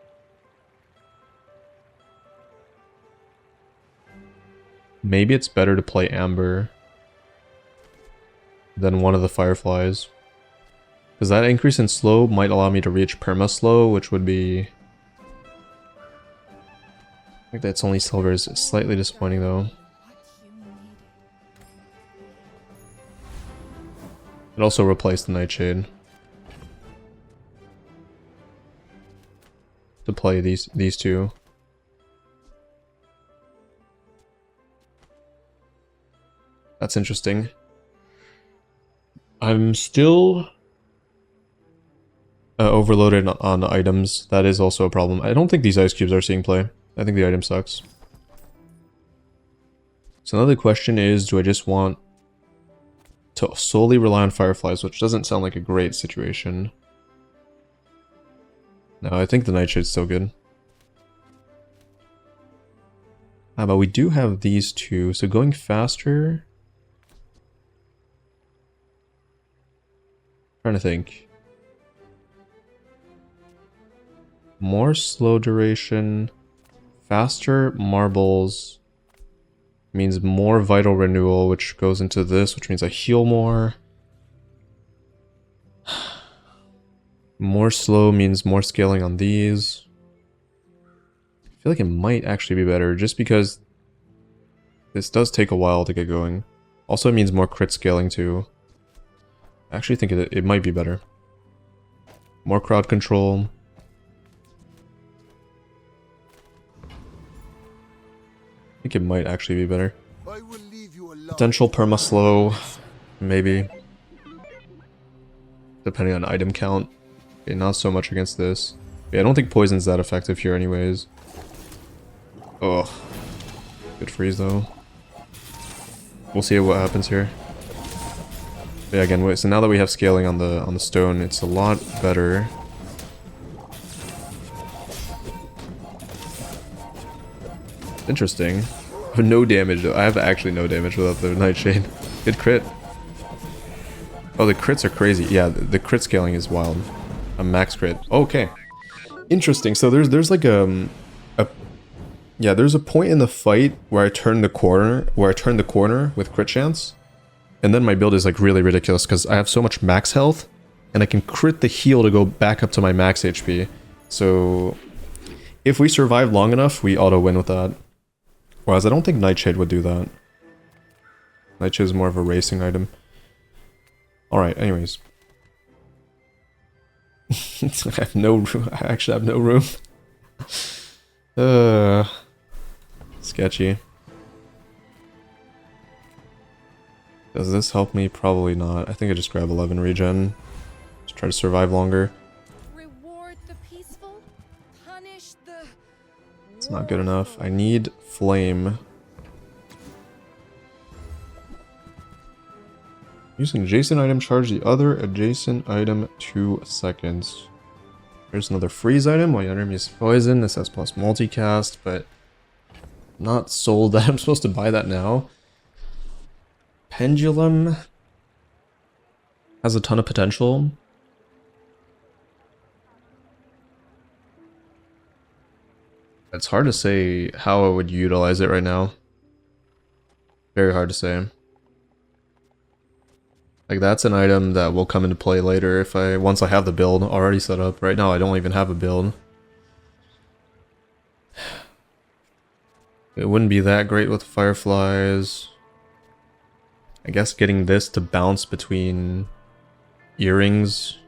S1: Maybe it's better to play Amber than one of the Fireflies. Because that increase in slow might allow me to reach perma slow, which would be... I think that's only silver is slightly disappointing though. It also replaced the Nightshade. To play these two. That's interesting. I'm still overloaded on items. That is also a problem. I don't think these ice cubes are seeing play. I think the item sucks. So another question is, do I just want to solely rely on Fireflies, which doesn't sound like a great situation. No, I think the Nightshade's still good. But we do have these two, so going faster... Trying to think. More slow duration, faster marbles means more vital renewal, which goes into this, which means I heal more. More slow means more scaling on these. I feel like it might actually be better, just because this does take a while to get going. Also, it means more crit scaling too. I actually think it might be better. More crowd control. I think it might actually be better. Potential perma slow, maybe. Depending on item count. Okay, not so much against this. Yeah, I don't think poison's that effective here anyways. Oh. Good freeze though. We'll see what happens here. But yeah, again, so now that we have scaling on the stone, it's a lot better. Interesting. No damage though. I have actually no damage without the Nightshade. Good crit. Oh, the crits are crazy. Yeah, the crit scaling is wild. A max crit. Okay. Interesting. So there's like a yeah, there's a point in the fight where I turn the corner with crit chance, and then my build is like really ridiculous because I have so much max health, and I can crit the heal to go back up to my max HP. So if we survive long enough, we auto win with that. Whereas I don't think Nightshade would do that. Nightshade is more of a racing item. Alright, anyways. I have no room. I actually have no room. Sketchy. Does this help me? Probably not. I think I just grab 11 regen. Just try to survive longer.
S2: Reward the peaceful, punish the...
S1: It's not good enough. I need flame. Use an adjacent item, charge the other adjacent item 2 seconds. There's another freeze item while your enemy is poisoned. This has plus multicast, but not sold that. I'm supposed to buy that now. Pendulum has a ton of potential. It's hard to say how I would utilize it right now. Very hard to say. Like, that's an item that will come into play later if once I have the build already set up. Right now I don't even have a build. It wouldn't be that great with fireflies. I guess getting this to bounce between earrings.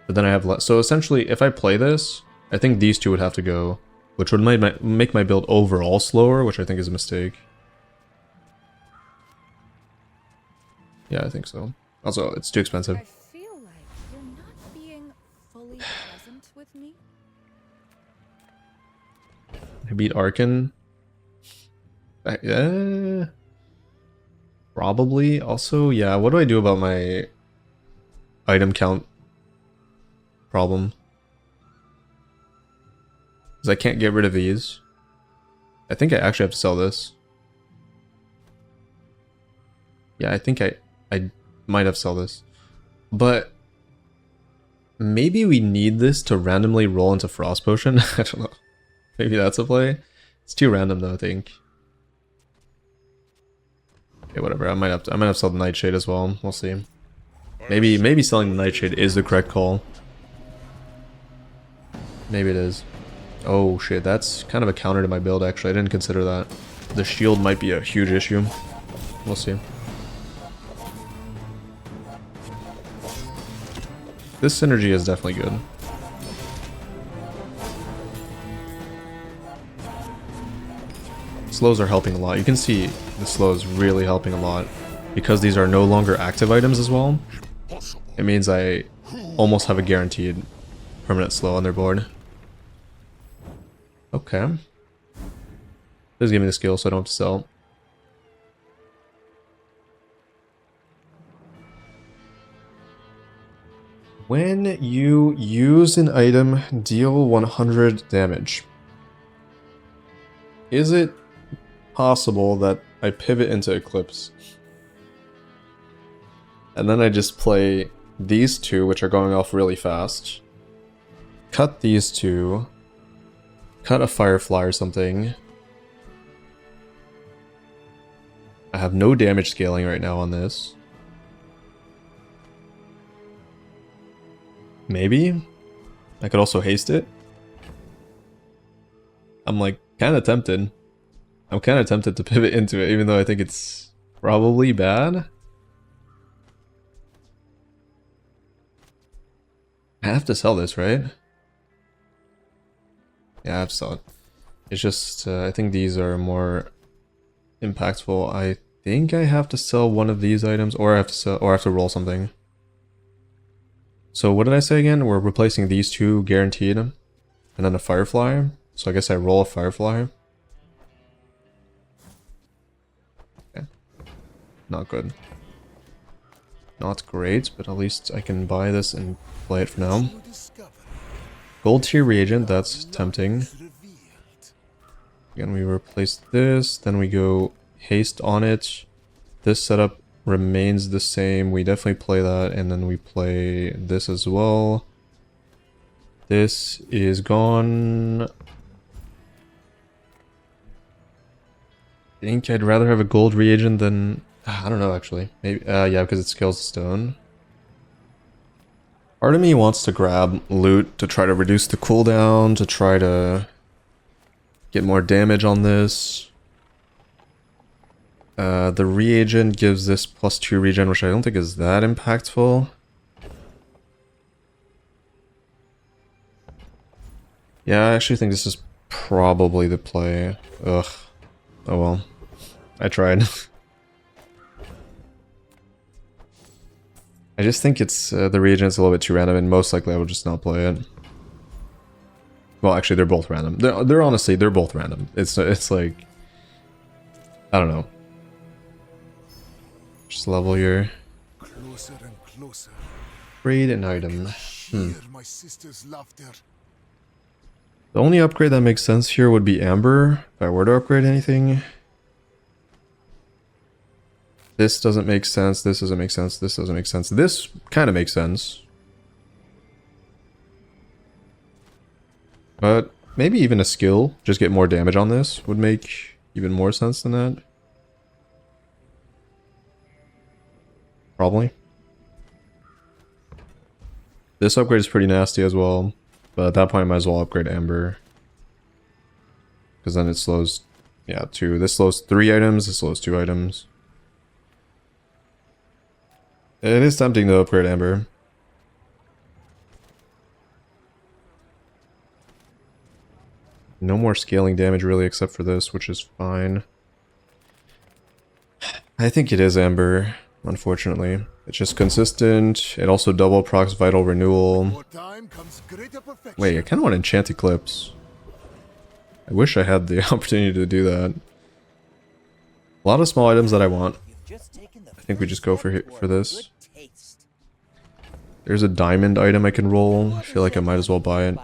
S1: But then I have less. So essentially, if I play this, I think these two would have to go. Which would make my build overall slower, which I think is a mistake. Yeah, I think so. Also, it's too expensive.
S2: I feel like you're not being fully present with me.
S1: I beat Arkan. Probably. Also, yeah, what do I do about my item count problem? Because I can't get rid of these. I think I actually have to sell this. Yeah, I think I might have to sell this. But maybe we need this to randomly roll into Frost Potion. I don't know. Maybe that's a play. It's too random though, I think. Okay, whatever. I might have to sell the Nightshade as well. We'll see. Maybe selling the Nightshade is the correct call. Maybe it is. Oh shit, that's kind of a counter to my build actually. I didn't consider that. The shield might be a huge issue. We'll see. This synergy is definitely good. Slows are helping a lot. You can see the slows really helping a lot. Because these are no longer active items as well, it means I almost have a guaranteed permanent slow on their board. Okay. Please give me the skill so I don't have to sell. When you use an item, deal 100 damage. Is it possible that I pivot into Eclipse? And then I just play these two, which are going off really fast. Cut these two. Cut a Firefly or something. I have no damage scaling right now on this. Maybe? I could also haste it. I'm like kind of tempted. I'm kind of tempted to pivot into it, even though I think it's probably bad. I have to sell this, right? Yeah, I have to sell it. It's just, I think these are more impactful. I think I have to sell one of these items, or I have to sell, or I have to roll something. So what did I say again? We're replacing these two guaranteed, and then a Firefly. So I guess I roll a Firefly. Okay. Not good. Not great, but at least I can buy this and play it for now. Gold tier reagent, that's tempting. Again, we replace this, then we go haste on it. This setup remains the same. We definitely play that, and then we play this as well. This is gone. I think I'd rather have a gold reagent than... I don't know, actually. Maybe, yeah, because it scales the stone. Part of me wants to grab loot to try to reduce the cooldown, to try to get more damage on this. The reagent gives this +2 regen, which I don't think is that impactful. Yeah, I actually think this is probably the play. Ugh. Oh well. I tried. I just think it's the reagent's a little bit too random, and most likely I will just not play it. Well, actually, they're both random. They're honestly, they're both random. It's like, I don't know. Just level here.
S3: Closer and closer.
S1: Trade an item.
S3: Hear my sister's laughter.
S1: The only upgrade that makes sense here would be Amber. If I were to upgrade anything. This doesn't make sense. This doesn't make sense. This doesn't make sense. This kind of makes sense. But maybe even a skill, just get more damage on this, would make even more sense than that. Probably. This upgrade is pretty nasty as well, but at that point I might as well upgrade Amber. Because then it slows, yeah, 2. This slows 3 items, this slows 2 items. It is tempting to upgrade Amber. No more scaling damage really except for this, which is fine. I think it is Amber, unfortunately. It's just consistent. It also double procs Vital Renewal.
S3: More time comes greater perfection.
S1: Wait, I kind of want to enchant Eclipse. I wish I had the opportunity to do that. A lot of small items that I want. I think we just go for this. There's a diamond item I can roll. I feel like I might as well buy it.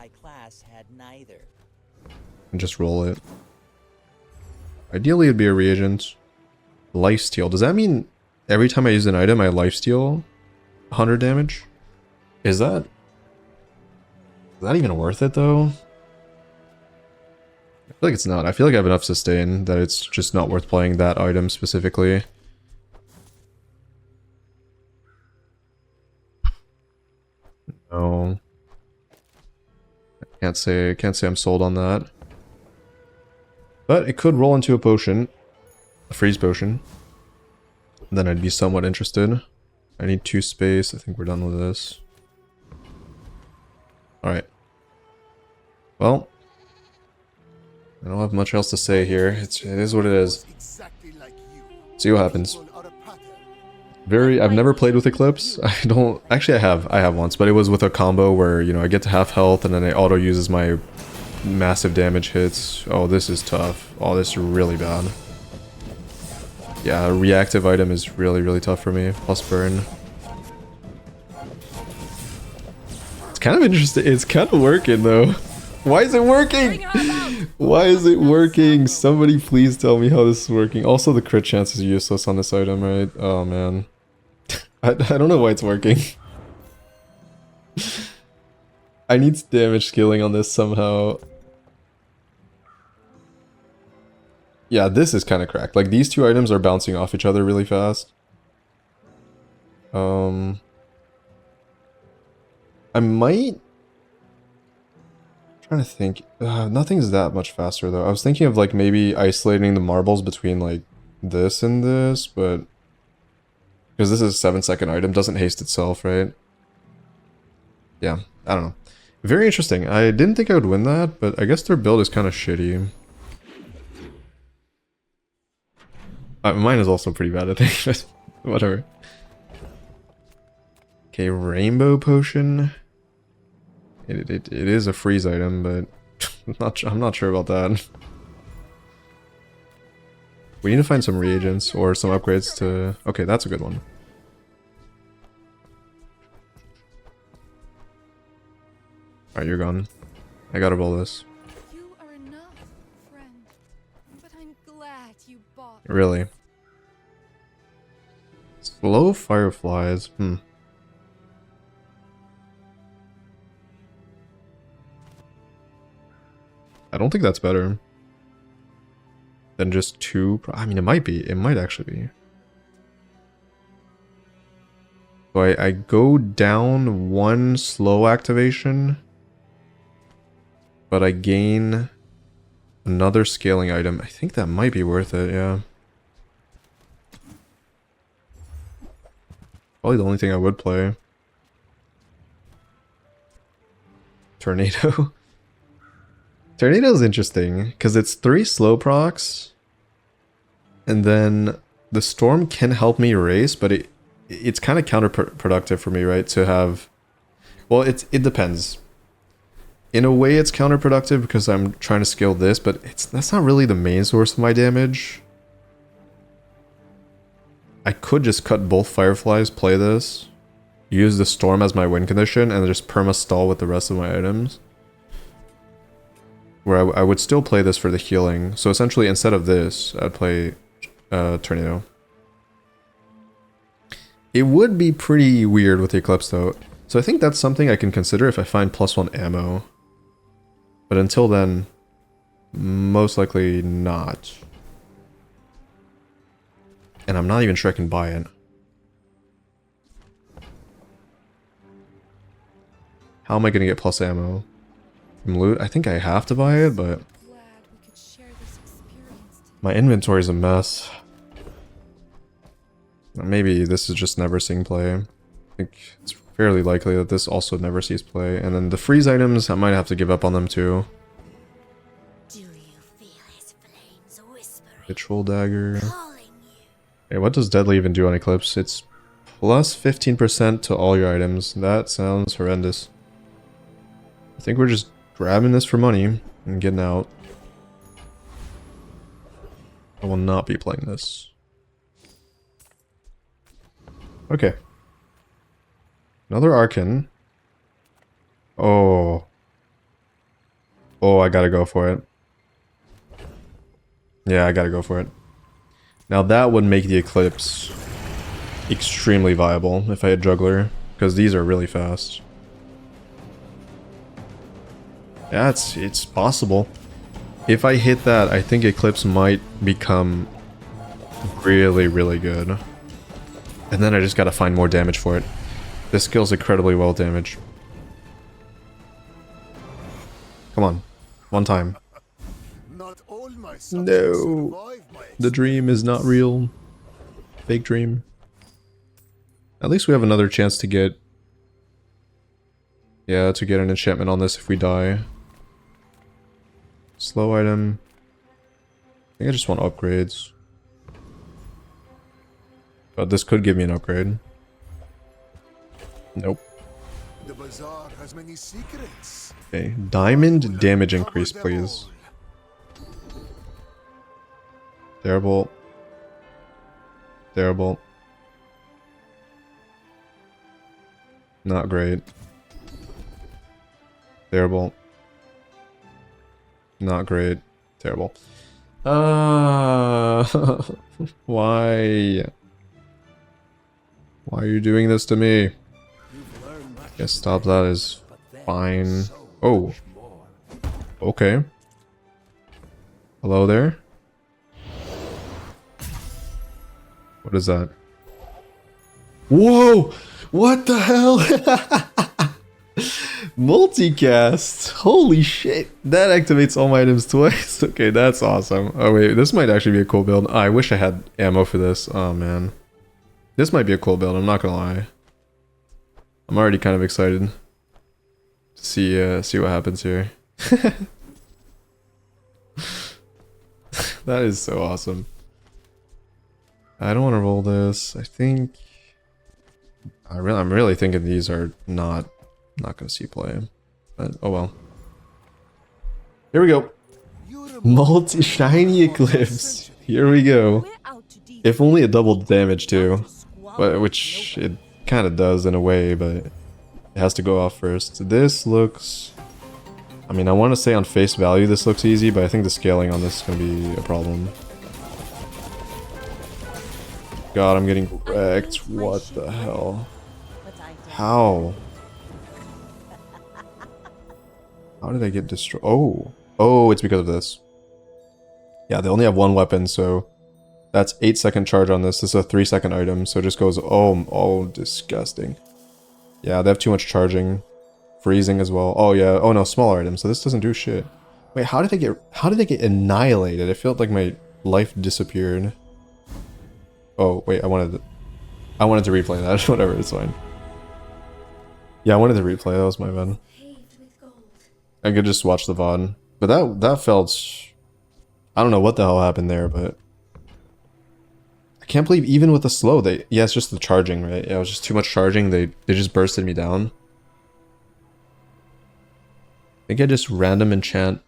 S1: And just roll it. Ideally it'd be a reagent. Lifesteal. Does that mean every time I use an item I lifesteal 100 damage? Is that even worth it though? I feel like it's not. I feel like I have enough sustain that it's just not worth playing that item specifically. No. I can't say I'm sold on that. But it could roll into a potion. A freeze potion. Then I'd be somewhat interested. I need 2 space. I think we're done with this. Alright. Well. I don't have much else to say here. It is what it is. See what happens. I've never played with Eclipse. Actually I have once, but it was with a combo where, you know, I get to half health and then it auto uses my massive damage hits. Oh, this is tough. Oh, this is really bad. Yeah, a reactive item is really, really tough for me. Plus burn. It's kind of interesting. It's kind of working though. Why is it working? Why is it working? Somebody please tell me how this is working. Also, the crit chance is useless on this item, right? Oh man. I don't know why it's working. I need damage scaling on this somehow. Yeah, this is kind of cracked. Like, these 2 items are bouncing off each other really fast. I might... I'm trying to think. Nothing's that much faster, though. I was thinking of, like, maybe isolating the marbles between, like, this and this, but... Because this is a 7-second item, doesn't haste itself, right? Yeah, I don't know. Very interesting. I didn't think I would win that, but I guess their build is kind of shitty. Mine is also pretty bad, I think, but whatever. Okay, Rainbow Potion. It is a freeze item, but I'm not sure about that. We need to find some reagents or some upgrades to... Okay, that's a good one. Alright, you're gone. I gotta roll this.
S2: You are enough, friend. But I'm glad you bought.
S1: Really? Slow fireflies. I don't think that's better than just 2. I mean, it might be. It might actually be. So I go down 1 slow activation, but I gain another scaling item. I think that might be worth it, yeah. Probably the only thing I would play. Tornado. Tornado is interesting, because it's 3 slow procs, and then the storm can help me race, but it's kind of counterproductive for me, right? To have... Well, it depends. In a way, it's counterproductive because I'm trying to scale this, but that's not really the main source of my damage. I could just cut both Fireflies, play this, use the Storm as my win condition, and just perma-stall with the rest of my items. Where I would still play this for the healing. So essentially, instead of this, I'd play Tornado. It would be pretty weird with the Eclipse, though. So I think that's something I can consider if I find +1 ammo. But until then, most likely not. And I'm not even sure I can buy it. How am I going to get plus ammo? From loot? I think I have to buy it, but...
S2: Glad we could share this experience today.
S1: My inventory is a mess. Maybe this is just never seeing play. I think it's fairly likely that this also never sees play. And then the freeze items, I might have to give up on them too.
S6: Do you feel his flames whispering,
S1: Ritual dagger.
S6: calling you?
S1: Hey, what does Deadly even do on Eclipse? It's plus 15% to all your items. That sounds horrendous. I think we're just grabbing this for money and getting out. I will not be playing this. Okay. Another Arcan. Oh. Oh, I gotta go for it. Yeah, I gotta go for it. Now that would make the Eclipse extremely viable if I had Juggler, because these are really fast. Yeah, it's possible. If I hit that, I think Eclipse might become really, really good. And then I just gotta find more damage for it. This skill's incredibly well damaged. Come on. One time.
S3: Not all my subjects
S1: No.
S3: survive my
S1: The dream is not real. Fake dream. At least we have another chance to get... Yeah, to get an enchantment on this if we die. Slow item. I think I just want upgrades. But this could give me an upgrade. Nope.
S3: The bazaar has many secrets.
S1: Okay, diamond damage increase, please. Terrible. Terrible. Not great. Terrible. Not great. Terrible. Why? Why are you doing this to me? Guess stop that is fine. Oh. Okay. Hello there? What is that? Whoa! What the hell? Multicast! Holy shit! That activates all my items twice. Okay, that's awesome. Oh wait, this might actually be a cool build. I wish I had ammo for this. Oh man. This might be a cool build, I'm not gonna lie. I'm already kind of excited to see what happens here. That is so awesome. I don't want to roll this. I think I'm really thinking these are not gonna see play. But oh well. Here we go. Multi shiny Eclipse. Here we go.
S4: We're out to defeat
S1: If only a double damage too.
S4: squabble
S1: But, which it kind of does in a way, but it has to go off first. This looks... I mean, I want to say on face value this looks easy, but I think the scaling on this is going to be a problem. God, I'm getting wrecked. What the hell?
S4: but I don't.
S1: How? How did I get destroyed? Oh, Oh, it's because of this. Yeah, they only have one weapon, so that's 8-second charge on this. This is a 3-second item, so it just goes, oh, disgusting. Yeah, they have too much charging. Freezing as well. Oh yeah, oh no, smaller items, so this doesn't do shit. Wait, how did they get annihilated? I felt like my life disappeared. Oh, wait, I wanted to replay that. Whatever, it's fine. Yeah, I wanted to replay, that was my bad. I could just watch the VOD. But that felt... I don't know what the hell happened there, but... I can't believe even with the slow, yeah, it's just the charging, right? Yeah, it was just too much charging, they just bursted me down. I think I just random enchant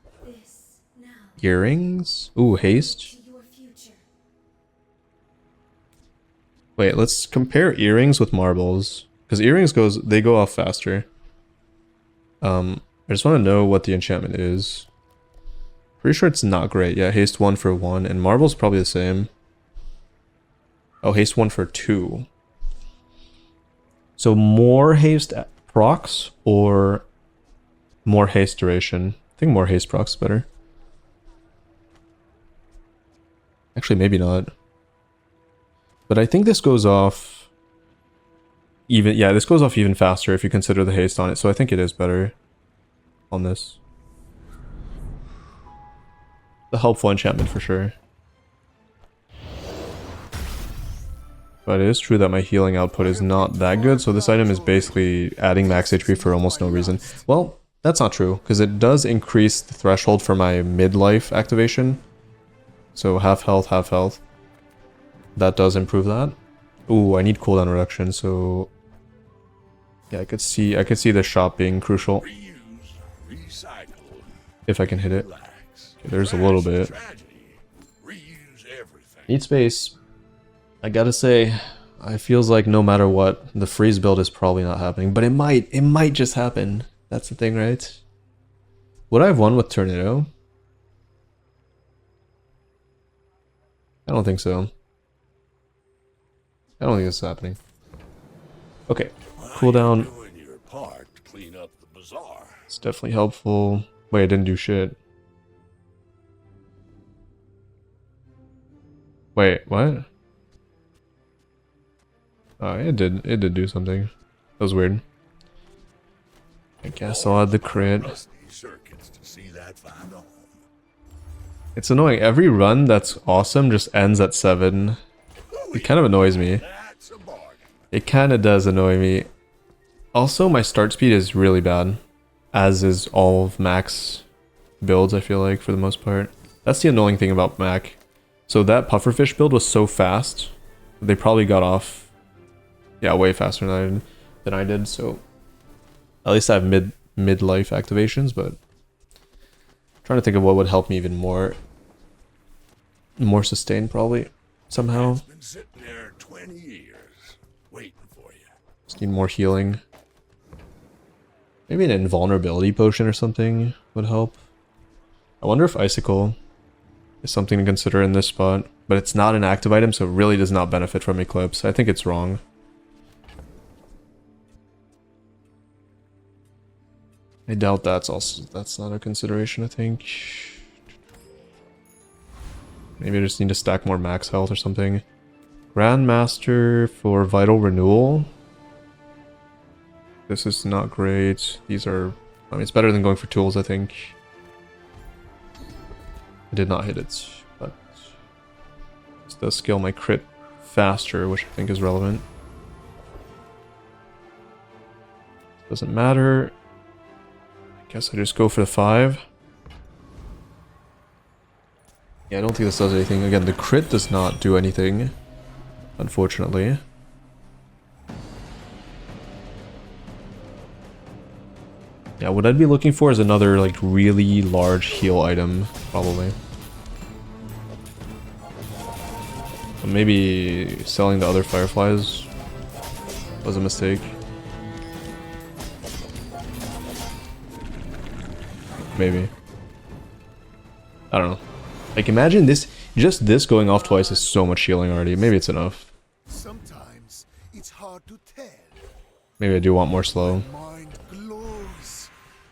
S1: earrings? Ooh, haste? Wait, let's compare earrings with marbles. Because earrings they go off faster. I just want to know what the enchantment is. Pretty sure it's not great. Yeah, haste 1 for 1, and marble's probably the same. Oh, haste 1 for 2. So more haste procs or more haste duration? I think more haste procs is better. Actually, maybe not. But I think this goes off even, yeah, this goes off even faster if you consider the haste on it, so I think it is better on this. The helpful enchantment for sure. But it is true that my healing output is not that good, so this item is basically adding max HP for almost no reason. Well, that's not true, because it does increase the threshold for my midlife activation. So half health, half health. That does improve that. Ooh, I need cooldown reduction, so... Yeah, I could see the shop being crucial. If I can hit it. Okay, there's a little bit. Need space. I gotta say, it feels like no matter what, the freeze build is probably not happening. But it might just happen. That's the thing, right? Would I have won with Tornado? I don't think so. I don't think this is happening. Okay, cooldown. It's definitely helpful. Wait, I didn't do shit. Wait, what? Oh, it did do something. That was weird. I guess I'll add the crit. It's annoying. Every run that's awesome just ends at 7. It kind of annoys me. It kind of does annoy me. Also, my start speed is really bad. As is all of Mac's builds, I feel like, for the most part. That's the annoying thing about Mac. So that pufferfish build was so fast. They probably got off, yeah, way faster than I did. So at least I have midlife activations, but I'm trying to think of what would help me even more sustained, probably somehow.
S5: Been sitting there 20 years, waiting for you.
S1: Just need more healing. Maybe an invulnerability potion or something would help. I wonder if Icicle is something to consider in this spot, but it's not an active item, so it really does not benefit from Eclipse. I think it's wrong. I doubt that's not a consideration, I think. Maybe I just need to stack more max health or something. Grandmaster for Vital Renewal. This is not great. These are... I mean, it's better than going for tools, I think. I did not hit it, but... This does scale my crit faster, which I think is relevant. Doesn't matter. I guess I just go for the 5. Yeah, I don't think this does anything. Again, the crit does not do anything, unfortunately. Yeah, what I'd be looking for is another, like, really large heal item, probably. But maybe selling the other fireflies was a mistake. Maybe. I don't know. Like, imagine this, just this going off twice is so much healing already. Maybe it's enough.
S3: Sometimes it's hard to tell.
S1: Maybe I do want more slow.
S3: Mind glows.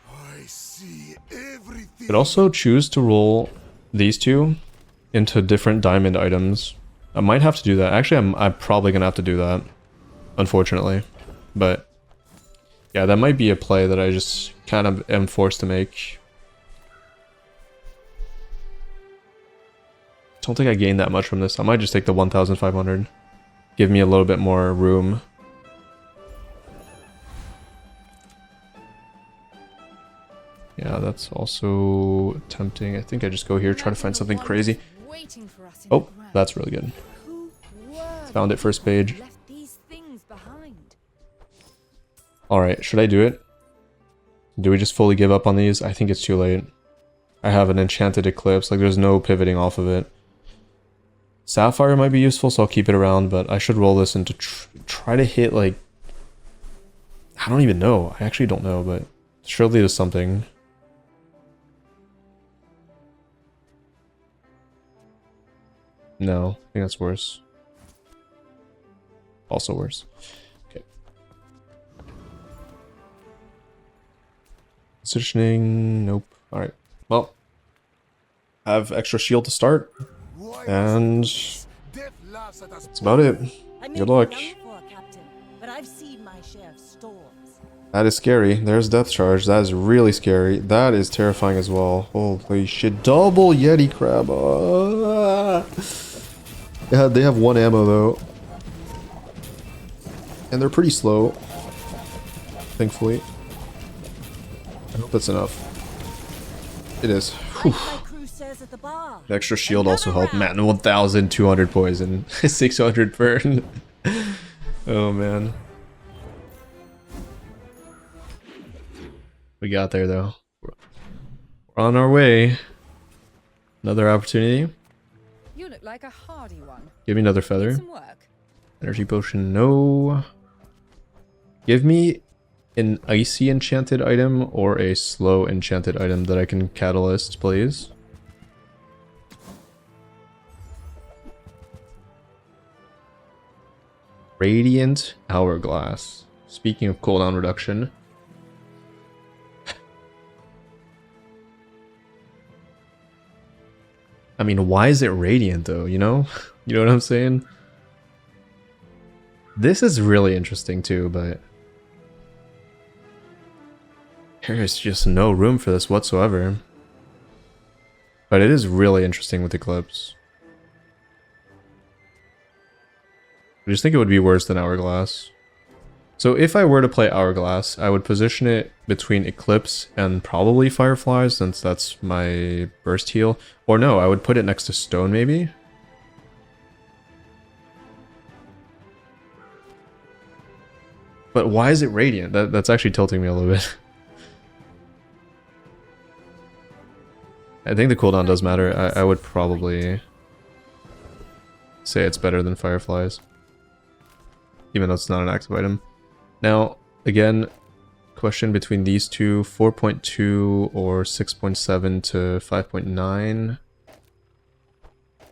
S3: I see everything.
S1: Could also choose to roll these two into different diamond items. I might have to do that. Actually, I'm probably gonna have to do that, unfortunately. But yeah, that might be a play that I just kind of am forced to make. Don't think I gained that much from this. I might just take the 1,500. Give me a little bit more room. Yeah, that's also tempting. I think I just go here, try to find something crazy. Oh, that's really good. Found it first page. Alright, should I do it? Do we just fully give up on these? I think it's too late. I have an enchanted Eclipse, like there's no pivoting off of it. Sapphire might be useful, so I'll keep it around, but I should roll this into try to hit, like... I don't even know. I actually don't know, but surely there's something. No, I think that's worse. Also worse. Okay. Positioning, nope. Alright, well. I have extra shield to start. And that's about it. Good luck.
S4: But I've seen my share of storms.
S1: That is scary. There's Death Charge. That is really scary. That is terrifying as well. Holy shit. Double Yeti Crab. Yeah, they have one ammo though. And they're pretty slow. Thankfully. I hope that's enough. It is. Whew. The extra shield also helped. Man, 1,200 poison. 600 burn. Oh man. We got there though. We're on our way. Another opportunity.
S2: You look like a hardy one.
S1: Give me another feather.
S2: Some work.
S1: Energy potion, no. Give me an icy enchanted item or a slow enchanted item that I can catalyst, please. Radiant Hourglass. Speaking of cooldown reduction. I mean, why is it radiant though, you know? You know what I'm saying? This is really interesting too, but there's just no room for this whatsoever. But it is really interesting with Eclipse. I just think it would be worse than Hourglass. So if I were to play Hourglass, I would position it between Eclipse and probably Fireflies, since that's my burst heal. Or no, I would put it next to Stone maybe? But why is it Radiant? That's actually tilting me a little bit. I think the cooldown does matter. I would probably say it's better than Fireflies. Even though it's not an active item. Now, again, question between these two, 4.2 or 6.7 to 5.9.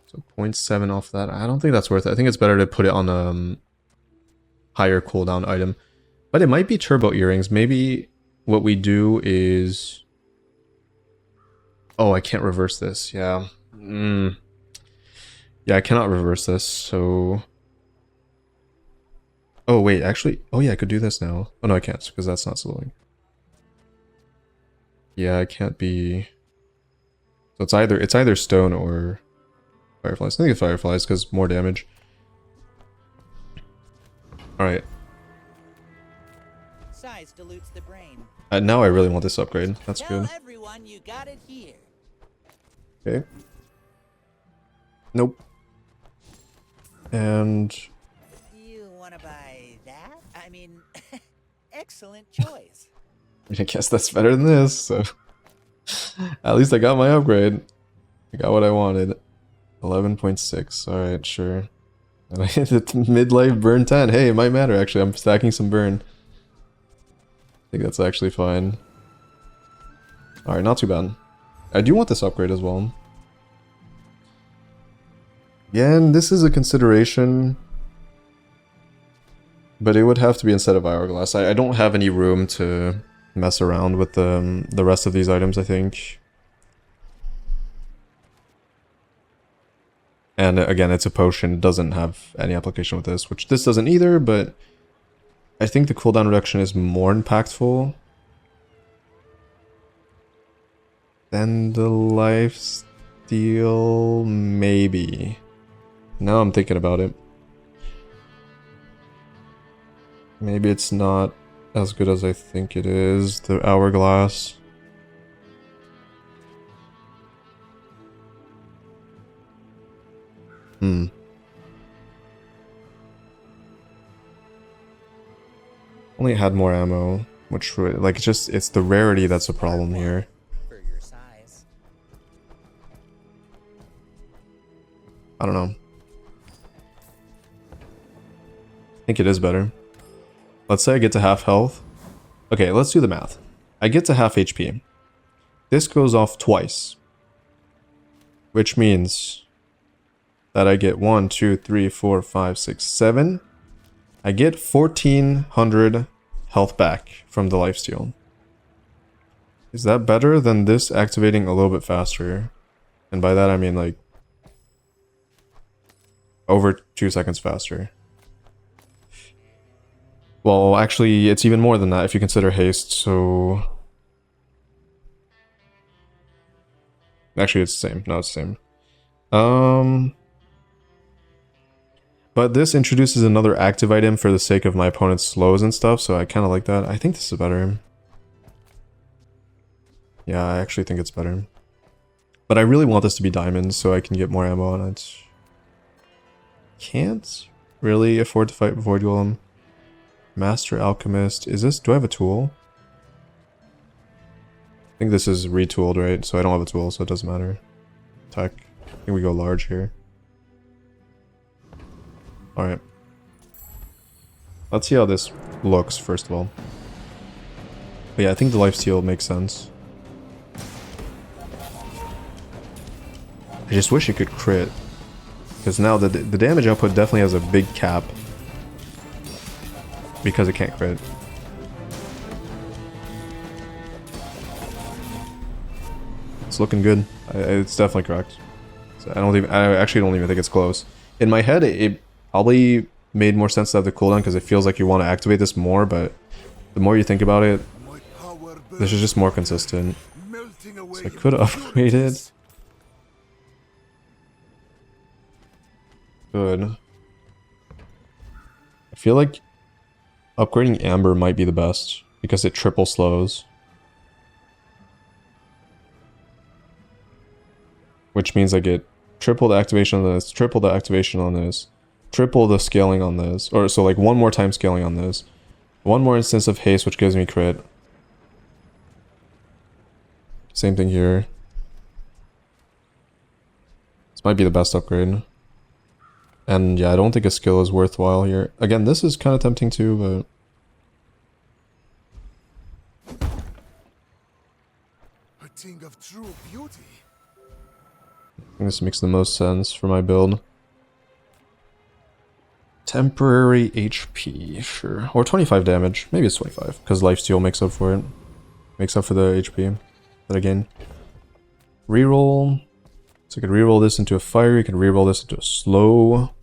S1: So 0.7 off that. I don't think that's worth it. I think it's better to put it on a higher cooldown item. But it might be Turbo Earrings. Maybe what we do is... Oh, I can't reverse this. Yeah. Yeah, I cannot reverse this, so... Oh, wait, actually... Oh, yeah, I could do this now. Oh, no, I can't, because that's not slowing. Yeah, I can't be... So it's either Stone or Fireflies. I think it's Fireflies, because more damage. Alright.
S8: Size dilutes the brain.
S1: Now I really want this upgrade. That's good.
S8: Tell everyone you got it here.
S1: Okay. Nope. And...
S8: You want to buy that? I mean, excellent choice.
S1: I guess that's better than this, so... At least I got my upgrade. I got what I wanted. 11.6. Alright, sure. And I hit the midlife burn 10. Hey, it might matter actually. I'm stacking some burn. I think that's actually fine. Alright, not too bad. I do want this upgrade as well. Again, this is a consideration. But it would have to be instead of Hourglass. I don't have any room to mess around with the rest of these items, I think. And again, it's a potion. It doesn't have any application with this, which this doesn't either, but I think the cooldown reduction is more impactful than the lifesteal, maybe. Now I'm thinking about it. Maybe it's not as good as I think it is, the hourglass. Only had more ammo, which would, like, it's the rarity that's a problem here.
S8: For your size.
S1: I don't know. I think it is better. Let's say I get to half health. Okay, let's do the math. I get to half HP. This goes off twice. Which means that I get 1, 2, 3, 4, 5, 6, 7. I get 1400 health back from the lifesteal. Is that better than this activating a little bit faster? And by that I mean like over 2 seconds faster. Well, actually, it's even more than that if you consider haste, so... Actually, it's the same. No, it's the same. But this introduces another active item for the sake of my opponent's slows and stuff, so I kind of like that. I think this is better. Yeah, I actually think it's better. But I really want this to be diamonds so I can get more ammo on it. Can't really afford to fight Void Golem. Master Alchemist. Is this... do I have a tool? I think this is retooled, right? So I don't have a tool, so it doesn't matter. Tech. I think we go large here. Alright. Let's see how this looks, first of all. But yeah, I think the lifesteal makes sense. I just wish it could crit. Because now the damage output definitely has a big cap. Because it can't crit. It's looking good. It's definitely correct. So I actually don't even think it's close. In my head, it probably made more sense to have the cooldown because it feels like you want to activate this more, but the more you think about it, this is just more consistent. So I could have upgraded. Good. I feel like upgrading Amber might be the best because it triple slows. Which means I get triple the activation on this, triple the activation on this, triple the scaling on this. Or so like one more time scaling on this. One more instance of haste which gives me crit. Same thing here. This might be the best upgrade. And yeah, I don't think a skill is worthwhile here. Again, this is kind of tempting too, but...
S3: A thing of true beauty.
S1: I think this makes the most sense for my build. Temporary HP, sure. Or 25 damage. Maybe it's 25, because lifesteal makes up for it. Makes up for the HP that I gain. Reroll. So I could reroll this into a fire, you can reroll this into a slow.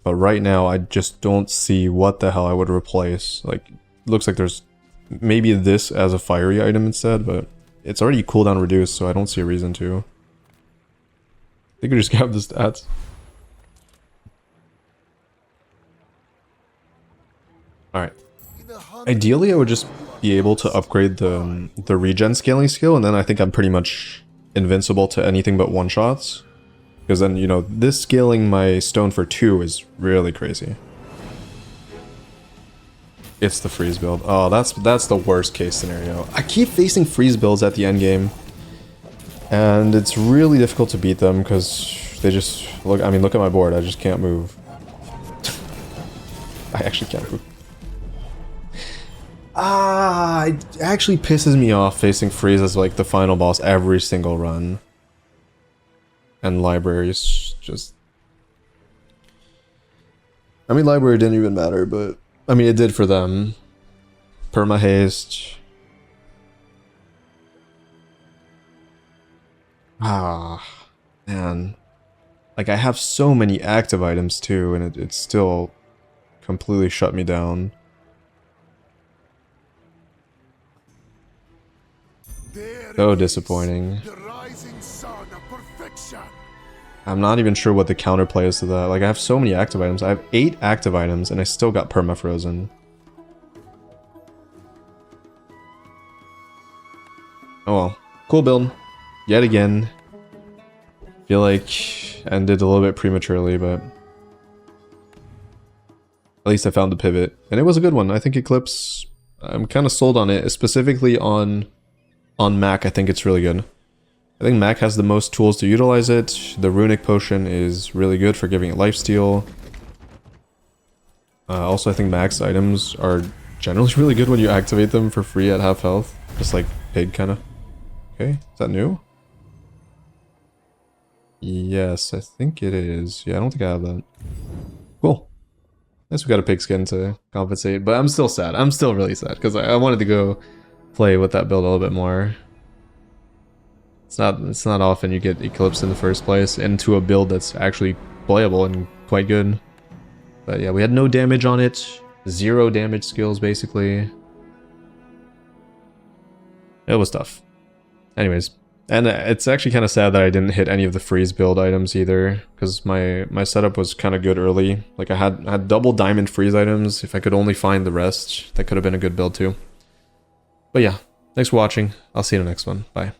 S1: But right now, I just don't see what the hell I would replace. Like, looks like there's maybe this as a fiery item instead, but it's already cooldown reduced, so I don't see a reason to. I think we just grab the stats. Alright. Ideally, I would just be able to upgrade the regen scaling skill, and then I think I'm pretty much invincible to anything but one-shots. Because then, you know, this scaling my stone for 2 is really crazy. It's the freeze build. Oh, that's the worst case scenario. I keep facing freeze builds at the end game. And it's really difficult to beat them because they just look. I mean, look at my board. I just can't move. I actually can't move. It actually pisses me off facing freeze as like the final boss every single run. And libraries just. I mean, library didn't even matter, but I mean, it did for them. Perma haste. Ah, man. Like, I have so many active items too, and it still completely shut me down.
S3: There
S1: So
S3: it is,
S1: disappointing.
S3: the rising sun of perfection.
S1: I'm not even sure what the counterplay is to that. Like, I have so many active items. I have 8 active items, and I still got permafrozen. Oh well. Cool build. Yet again. Feel like ended a little bit prematurely, but at least I found the pivot. And it was a good one. I think Eclipse, I'm kind of sold on it, specifically on Mac. I think it's really good. I think Mac has the most tools to utilize it. The Runic Potion is really good for giving it lifesteal. Also, I think Mac's items are generally really good when you activate them for free at half health. Just like Pig, kind of. Okay, is that new? Yes, I think it is. Yeah, I don't think I have that. Cool. I guess we got a pig skin to compensate, but I'm still sad. I'm still really sad because I wanted to go play with that build a little bit more. It's not often you get Eclipse in the first place into a build that's actually playable and quite good. But yeah, we had no damage on it. 0 damage skills, basically. It was tough. Anyways. And it's actually kind of sad that I didn't hit any of the freeze build items either, because my setup was kind of good early. Like I had double diamond freeze items. If I could only find the rest, that could have been a good build too. But yeah, thanks for watching. I'll see you in the next one. Bye.